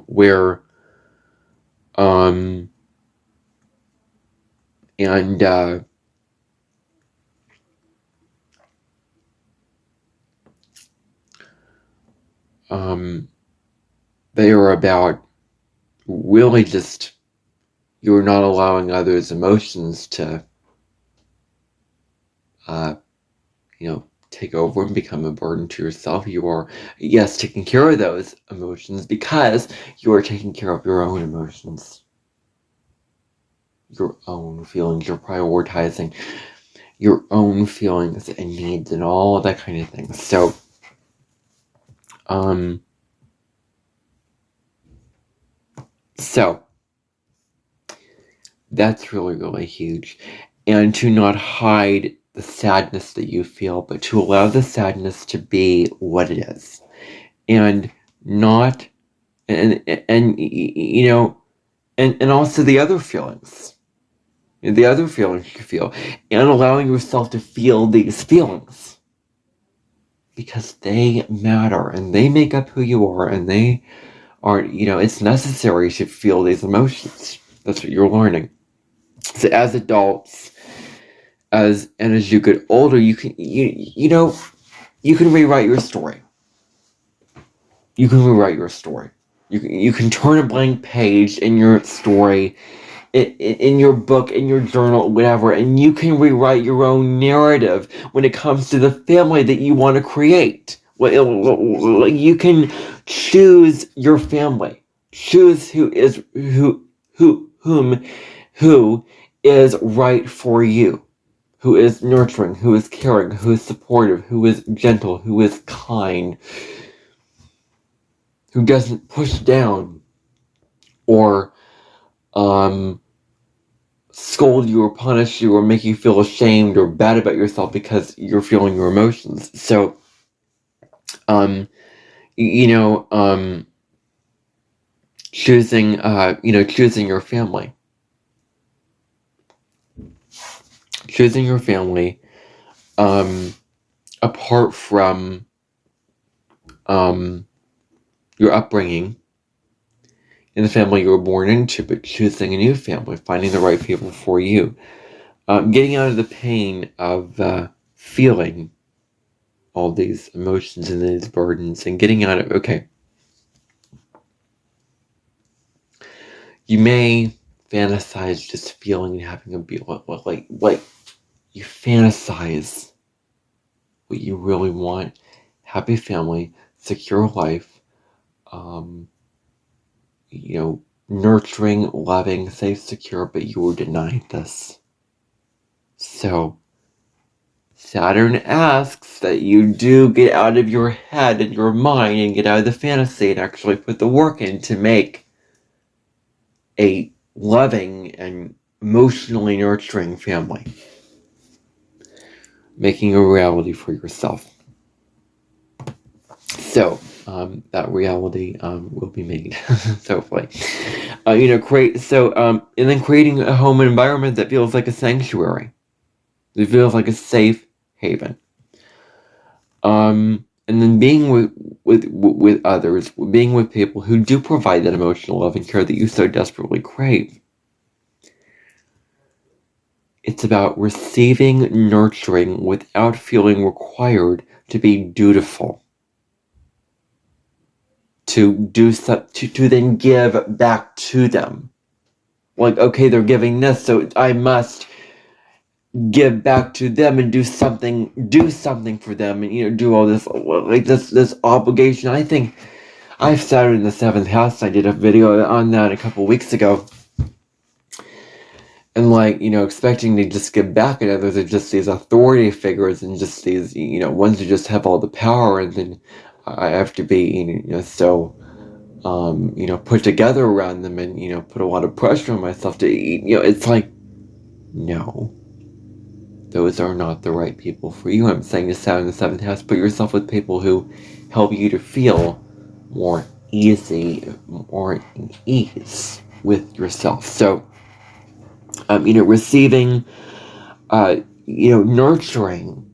Where they are about really just, you're not allowing others' emotions to, take over and become a burden to yourself. You are, yes, taking care of those emotions because you are taking care of your own emotions, your own feelings. You're prioritizing your own feelings and needs and all of that kind of thing. So, that's really, really huge. And to not hide the sadness that you feel, but to allow the sadness to be what it is. And not, and also the other feelings. The other feelings you feel. And allowing yourself to feel these feelings. Because they matter, and they make up who you are, and they are, it's necessary to feel these emotions. That's what you're learning. So as adults, as you get older, you can you can rewrite your story. You can rewrite your story. You can turn a blank page in your story, in your book, in your journal, whatever, and you can rewrite your own narrative when it comes to the family that you want to create. You can choose your family. Choose who is right for you. Who is nurturing, who is caring, who is supportive, who is gentle, who is kind, who doesn't push down or scold you or punish you or make you feel ashamed or bad about yourself because you're feeling your emotions. So, choosing your family. Choosing your family, apart from your upbringing in the family you were born into, but choosing a new family, finding the right people for you, getting out of the pain of feeling all these emotions and these burdens, and getting out of, okay, you may fantasize just feeling and having a be like you fantasize what you really want: happy family, secure life, nurturing, loving, safe, secure, but you were denied this. So Saturn asks that you do get out of your head and your mind and get out of the fantasy and actually put the work in to make a loving and emotionally nurturing family. Making a reality for yourself. So, that reality will be made, hopefully. And then creating a home environment that feels like a sanctuary. It feels like a safe haven. And then being with others, being with people who do provide that emotional love and care that you so desperately crave. It's about receiving nurturing without feeling required to be dutiful. To do to then give back to them. Like, okay, they're giving this, so I must give back to them and do something for them, and do all this, like this obligation. I think I've Saturn in the 7th house. I did a video on that a couple weeks ago, and expecting to just give back, and others are just these authority figures and just these ones who just have all the power, and then I have to be so put together around them and, put a lot of pressure on myself to eat. It's like, no, those are not the right people for you. I'm saying to Saturn in the 7th house, put yourself with people who help you to feel more easy, more ease with yourself. So, receiving, nurturing,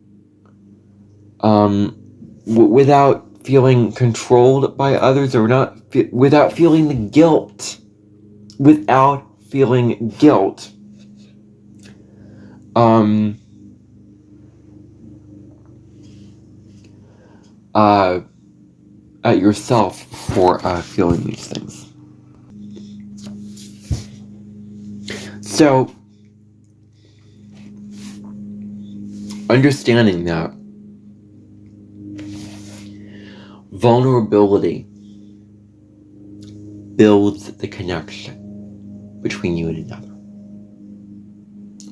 without feeling controlled by others, or without feeling the guilt, at yourself for feeling these things. So, understanding that vulnerability builds the connection between you and another.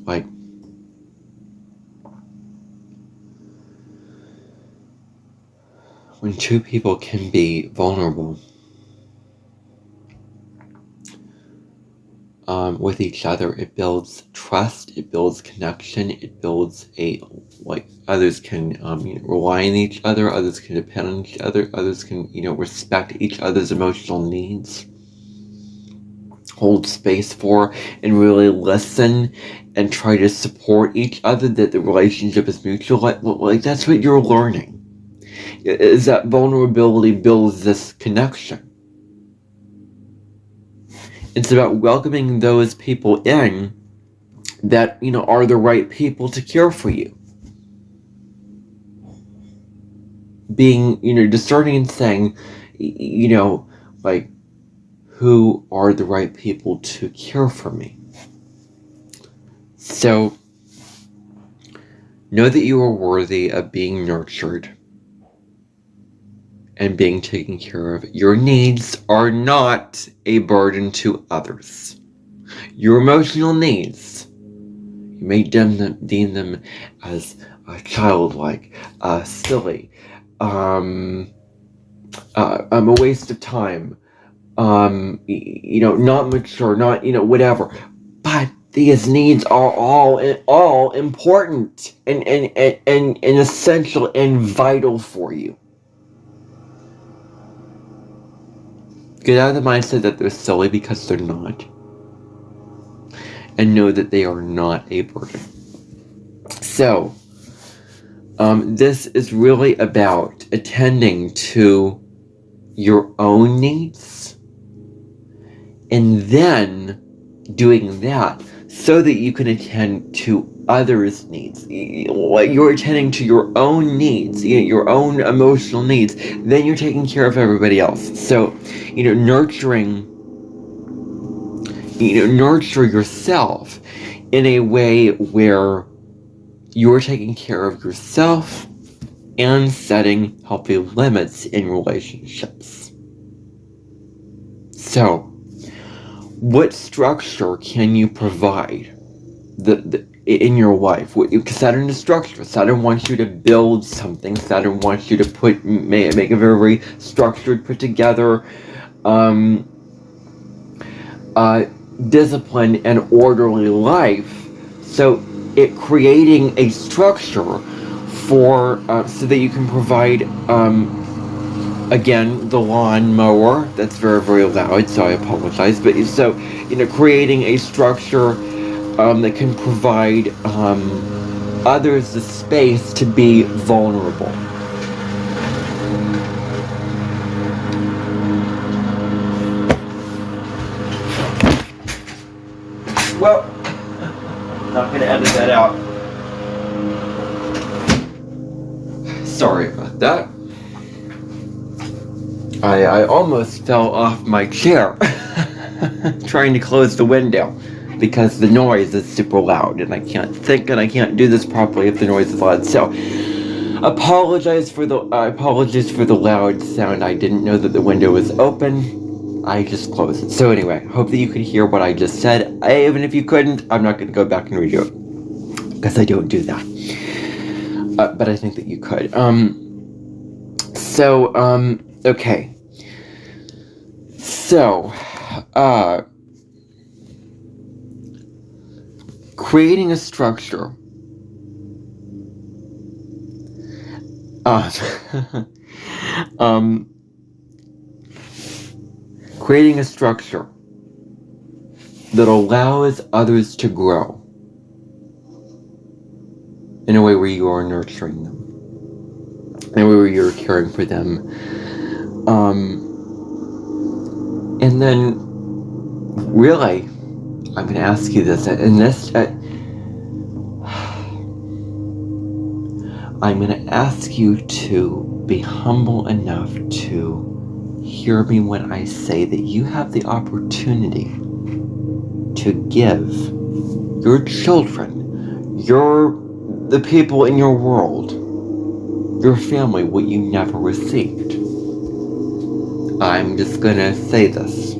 Like, when two people can be vulnerable with each other, it builds trust, it builds connection, it builds others can rely on each other, others can depend on each other, others can respect each other's emotional needs, hold space for, and really listen and try to support each other, that the relationship is mutual. Like that's what you're learning, is that vulnerability builds this connection. It's about welcoming those people in that, are the right people to care for you. Being, discerning and saying, who are the right people to care for me? So, know that you are worthy of being nurtured and being taken care of. Your needs are not a burden to others. Your emotional needs, you may deem them as childlike, silly, a waste of time, not mature, not, whatever. But these needs are all important and essential and vital for you. Get out of the mindset that they're silly, because they're not. And know that they are not a burden. So, this is really about attending to your own needs, and then doing that so that you can attend to others' needs. You're attending to your own needs, your own emotional needs, then you're taking care of everybody else. So, nurture yourself in a way where you're taking care of yourself and setting healthy limits in relationships. So, what structure can you provide in your life? Saturn is structure. Saturn wants you to build something. Saturn wants you to make a very structured, put together, disciplined and orderly life. So it creating a structure for so that you can provide again, the lawn mower, that's very, very loud, so I apologize, but so, creating a structure that can provide others the space to be vulnerable. Well, not going to edit that out. Sorry about that. I almost fell off my chair trying to close the window because the noise is super loud and I can't think and I can't do this properly if the noise is loud. So, apologies for the loud sound. I didn't know that the window was open. I just closed it. So anyway, hope that you could hear what I just said. Even if you couldn't, I'm not going to go back and redo it because I don't do that. But I think that you could. Okay. So, creating a structure. Creating a structure that allows others to grow in a way where you are nurturing them, in a way where you're caring for them. And then, really, I'm going to ask you this, and this, I'm going to ask you to be humble enough to hear me when I say that you have the opportunity to give your children, the people in your world, your family, what you never received. I'm just going to say this.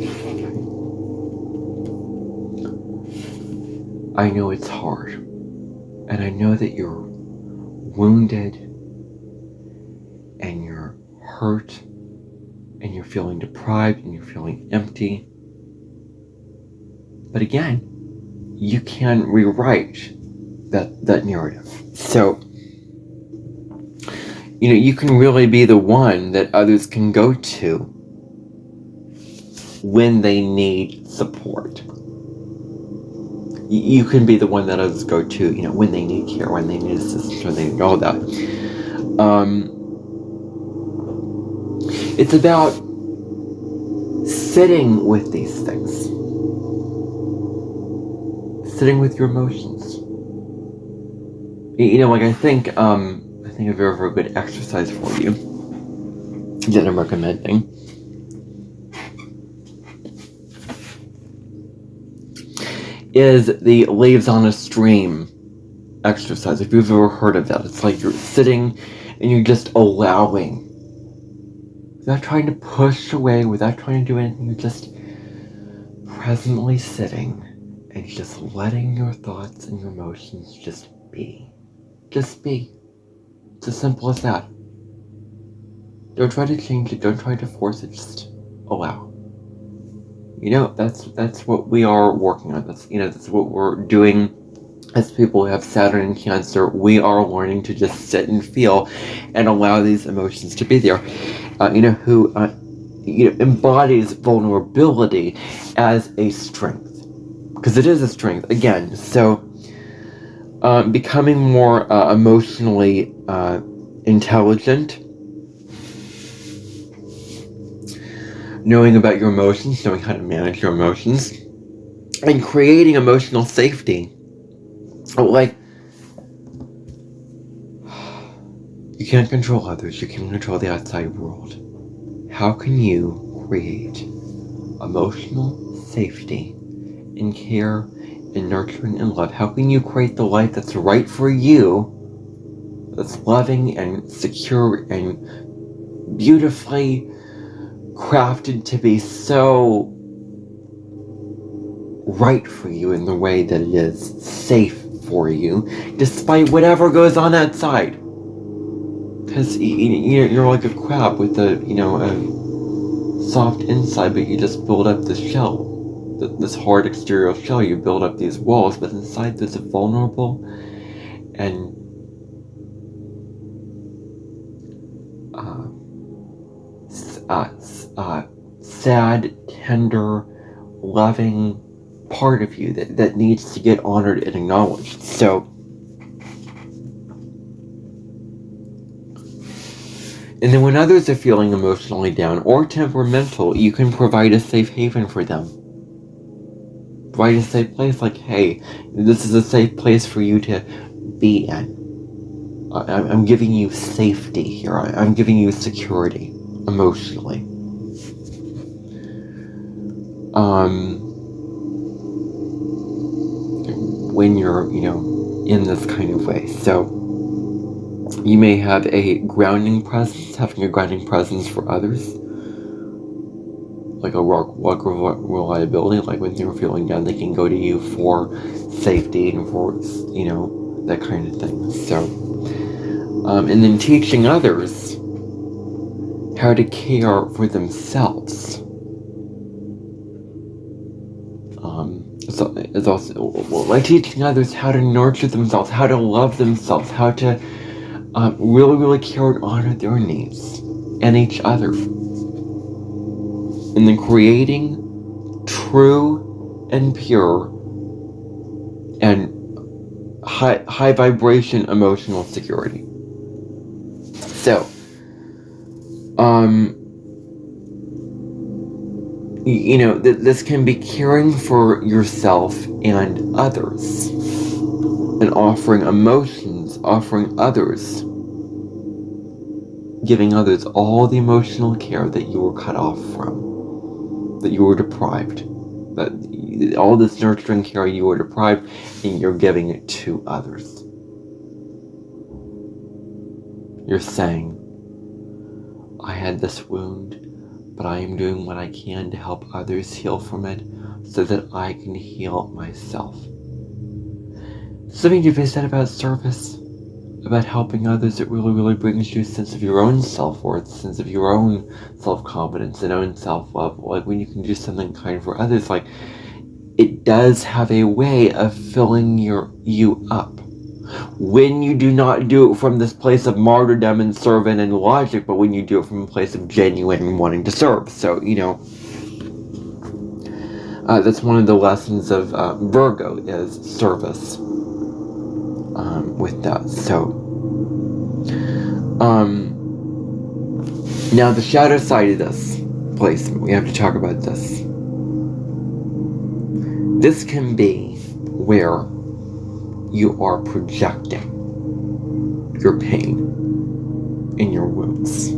I know it's hard, and I know that you're wounded, and you're hurt, and you're feeling deprived, and you're feeling empty. But again, you can rewrite that narrative. So, you can really be the one that others can go to when they need support. You can be the one that others go to, when they need care, when they need assistance, when they need all that. It's about sitting with these things. Sitting with your emotions. I think a very, very good exercise for you that I'm recommending is the Leaves on a Stream exercise. If you've ever heard of that, it's like you're sitting and you're just allowing, without trying to push away, without trying to do anything. You're just presently sitting and just letting your thoughts and your emotions just be. Just be. It's as simple as that. Don't try to change it. Don't try to force it. Just allow. That's what we are working on. That's what we're doing as people who have Saturn and Cancer. We are learning to just sit and feel and allow these emotions to be there. Who embodies vulnerability as a strength, because it is a strength again. So becoming more emotionally intelligent, knowing about your emotions, knowing how to manage your emotions, and creating emotional safety. Like, you can't control others, you can't control the outside world. How can you create emotional safety and care and nurturing and love? How can you create the life that's right for you, that's loving and secure and beautifully crafted to be so right for you in the way that it is safe for you, despite whatever goes on outside? Because you're like a crab with a soft inside, but you just build up the shell, this hard exterior shell. You build up these walls, but inside there's a vulnerable and sad, tender, loving part of you that needs to get honored and acknowledged. So, and then when others are feeling emotionally down or temperamental, you can provide a safe haven for them. Provide a safe place, like, hey, this is a safe place for you to be in. I'm giving you safety here. I'm giving you security emotionally. When you're, in this kind of way. So, you may have a grounding presence, having a grounding presence for others. Like a rock reliability, like when they're feeling down, they can go to you for safety and for, that kind of thing. So, and then teaching others how to care for themselves. It's also like teaching others how to nurture themselves, how to love themselves, how to really, really care and honor their needs and each other. And then creating true and pure and high vibration emotional security. So, this can be caring for yourself and others, and offering emotions, offering others, giving others all the emotional care that you were cut off from, that you were deprived, that all this nurturing care you were deprived, and you're giving it to others. You're saying, I had this wound, but I am doing what I can to help others heal from it so that I can heal myself. Something to be said about service, about helping others. It really, really brings you a sense of your own self-worth, a sense of your own self-confidence and own self-love. Like when you can do something kind for others, like it does have a way of filling you up. When you do not do it from this place of martyrdom and servant and logic, but when you do it from a place of genuine wanting to serve. So, that's one of the lessons of Virgo is service with that. So, now the shadow side of this placement, we have to talk about this. This can be where you are projecting your pain and your wounds,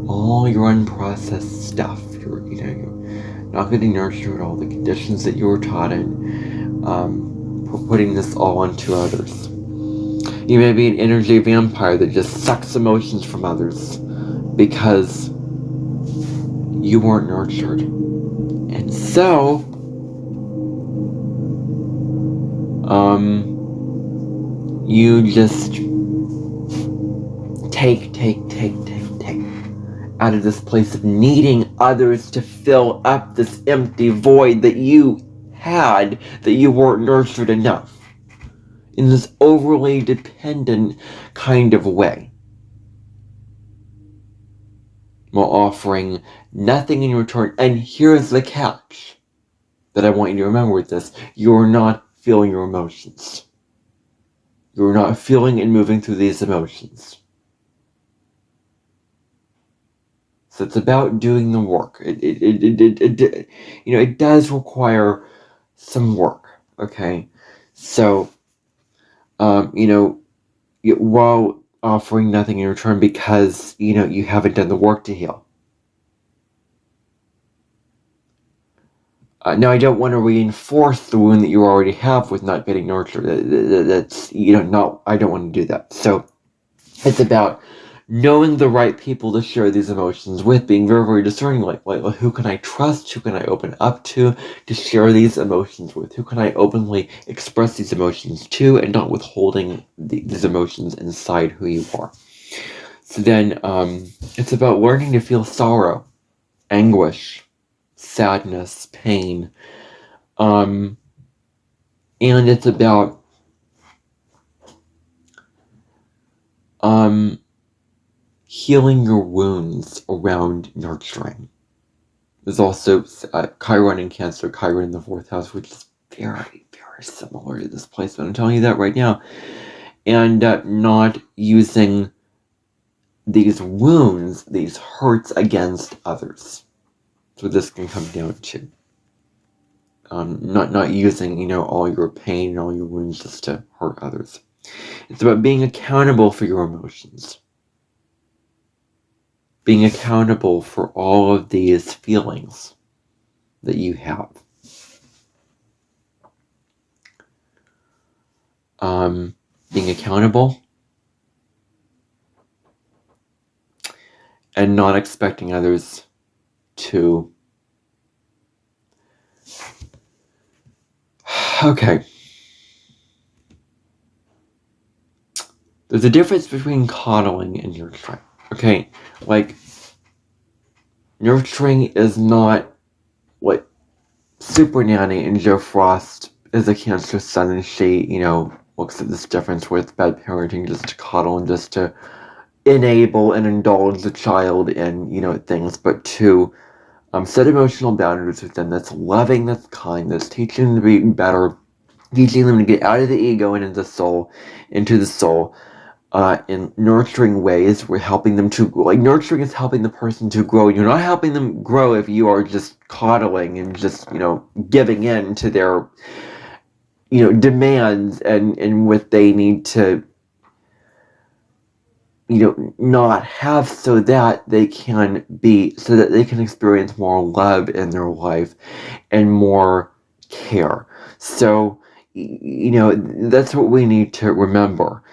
all your unprocessed stuff. You're not getting nurtured, all the conditions that you were taught in, putting this all onto others. You may be an energy vampire that just sucks emotions from others because you weren't nurtured. And so, you just take out of this place of needing others to fill up this empty void that you had, that you weren't nurtured enough, in this overly dependent kind of way, while offering nothing in return. And here's the catch that I want you to remember with this: you're not feeling your emotions. You're not feeling and moving through these emotions. So it's about doing the work. It does require some work. Okay, so while offering nothing in return because you haven't done the work to heal. Now, I don't want to reinforce the wound that you already have with not getting nurtured. That's I don't want to do that. So it's about knowing the right people to share these emotions with, being very, very discerning, like who can I trust, who can I open up to share these emotions with, who can I openly express these emotions to, and not withholding these emotions inside who you are. So then it's about learning to feel sorrow, anguish, sadness, pain, and it's about healing your wounds around nurturing. There's also Chiron in Cancer, Chiron in the 4th house, which is very, very similar to this placement. I'm telling you that right now. And not using these wounds, these hurts against others. So this can come down to not using, all your pain and all your wounds just to hurt others. It's about being accountable for your emotions. Being accountable for all of these feelings that you have. Being accountable and not expecting others to... Okay. There's a difference between coddling and nurturing. Okay, like, nurturing is not super nanny, and Joe Frost is a Cancer son, and she, looks at this difference with bad parenting just to coddle and just to enable and indulge the child in, things, but to set emotional boundaries with them that's loving, that's kind, that's teaching them to be better, teaching them to get out of the ego and into the soul, in nurturing ways. We're helping them to, nurturing is helping the person to grow. You're not helping them grow if you are just coddling and just, giving in to their, demands and what they need to, not have so that they can experience more love in their life and more care. So, that's what we need to remember.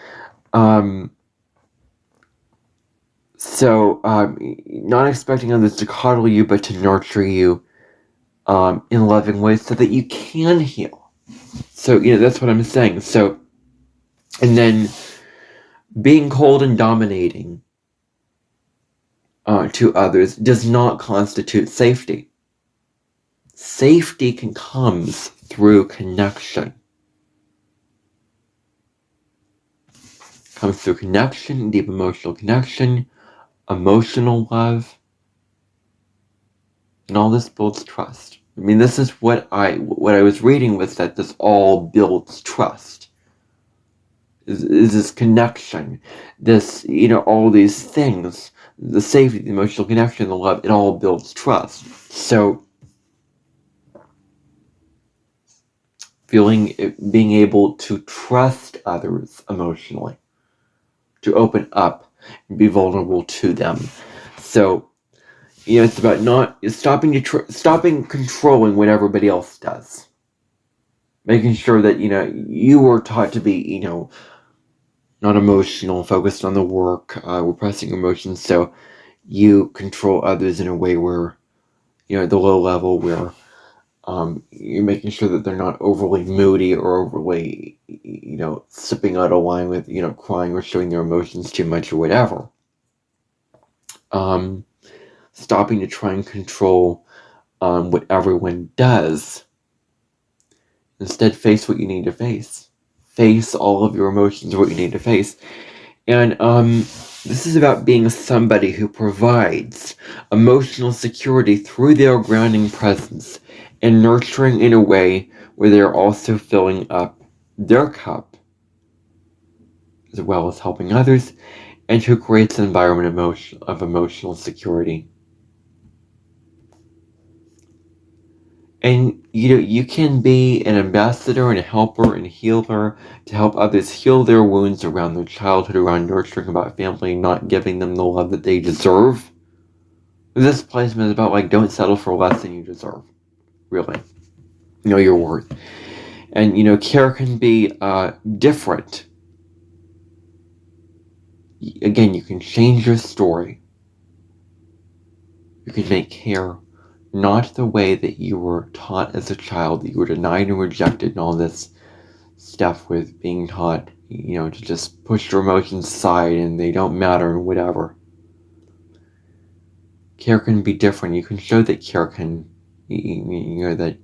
Not expecting others to coddle you, but to nurture you in loving ways so that you can heal. So, that's what I'm saying. So, and then being cold and dominating to others does not constitute safety. Safety comes through connection. Comes through connection, deep emotional connection, emotional love, and all this builds trust. I mean, this is what I was reading was that this all builds trust. Is this connection, this, all these things, the safety, the emotional connection, the love, it all builds trust. So, being able to trust others emotionally, to open up and be vulnerable to them. So, it's about stopping controlling what everybody else does. Making sure that, you were taught to be, not emotional, focused on the work, repressing emotions, so you control others in a way where, at the low level where you're making sure that they're not overly moody or overly, slipping out of line with, crying or showing their emotions too much or whatever. Stopping to try and control what everyone does. Instead, face what you need to face. Face all of your emotions, what you need to face. And this is about being somebody who provides emotional security through their grounding presence and nurturing in a way where they're also filling up their cup as well as helping others, and who creates an environment of emotional security. And, you can be an ambassador and a helper and a healer to help others heal their wounds around their childhood, around nurturing about family, not giving them the love that they deserve. This placement is about, don't settle for less than you deserve. Really. Know your worth. And, care can be different. Again, you can change your story. You can make care not the way that you were taught as a child, that you were denied and rejected and all this stuff with being taught, to just push your emotions aside and they don't matter and whatever. Care can be different. You can show that care can, that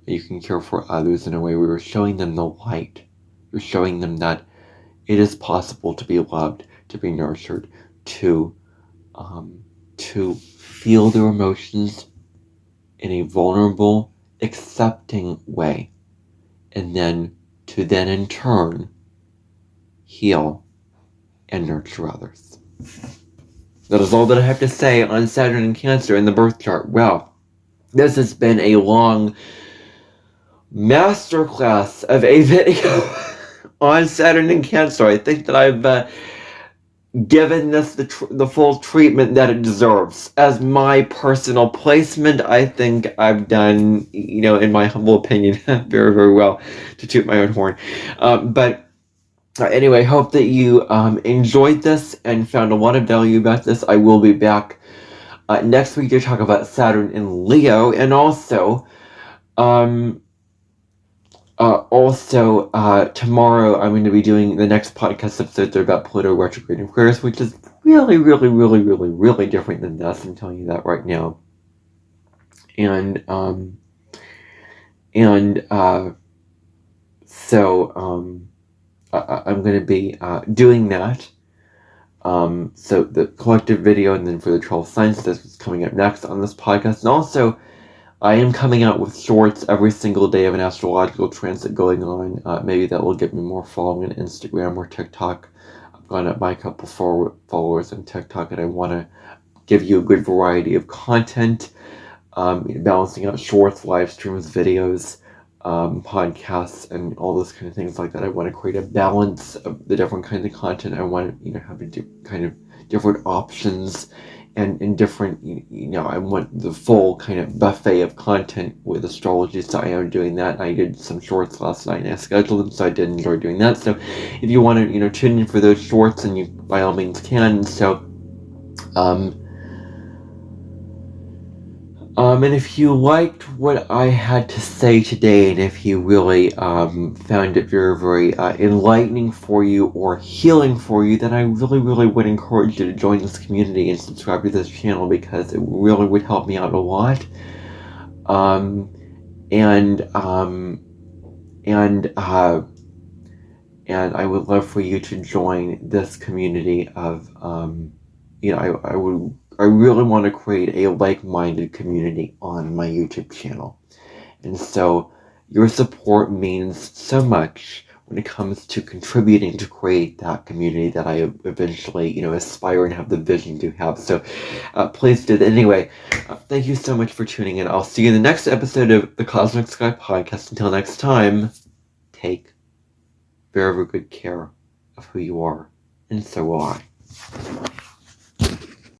you can care for others in a way where you're showing them the light. You're showing them that it is possible to be loved, to be nurtured, to feel their emotions in a vulnerable, accepting way, and then to in turn heal and nurture others. That is all that I have to say on Saturn and Cancer in the birth chart. Well, this has been a long masterclass of a video on Saturn and Cancer. I think that I've given this the full treatment that it deserves. As my personal placement, I think I've done, in my humble opinion, very, very well, to toot my own horn. But anyway, hope that you enjoyed this and found a lot of value about this. I will be back next week to talk about Saturn in Leo, and also tomorrow I'm going to be doing the next podcast episode about Pluto retrograde in Aquarius, which is really, really, really, really, really different than this. I'm telling you that right now. And And so I'm going to be doing that. So the collective video, and then for the 12 signs, this is coming up next on this podcast. And also, I am coming out with shorts every single day of an astrological transit going on. Maybe that will get me more following on Instagram or TikTok. I've gone up by a couple followers on TikTok, and I want to give you a good variety of content, balancing out shorts, live streams, videos, podcasts, and all those kind of things like that. I want to create a balance of the different kinds of content. I want to, have kind of different options and different, I want the full kind of buffet of content with astrology. So I am doing that. I did some shorts last night and I scheduled them, so I did enjoy doing that. So if you want to, tune in for those shorts, and you by all means can. So, and if you liked what I had to say today, and if you really found it very, very enlightening for you or healing for you, then I really, really would encourage you to join this community and subscribe to this channel, because it really would help me out a lot. And I would love for you to join this community of, I really want to create a like-minded community on my YouTube channel. And so your support means so much when it comes to contributing to create that community that I eventually, aspire and have the vision to have. So please do that. Anyway, thank you so much for tuning in. I'll see you in the next episode of the Cosmic Sky Podcast. Until next time, take very, very good care of who you are, and so will I.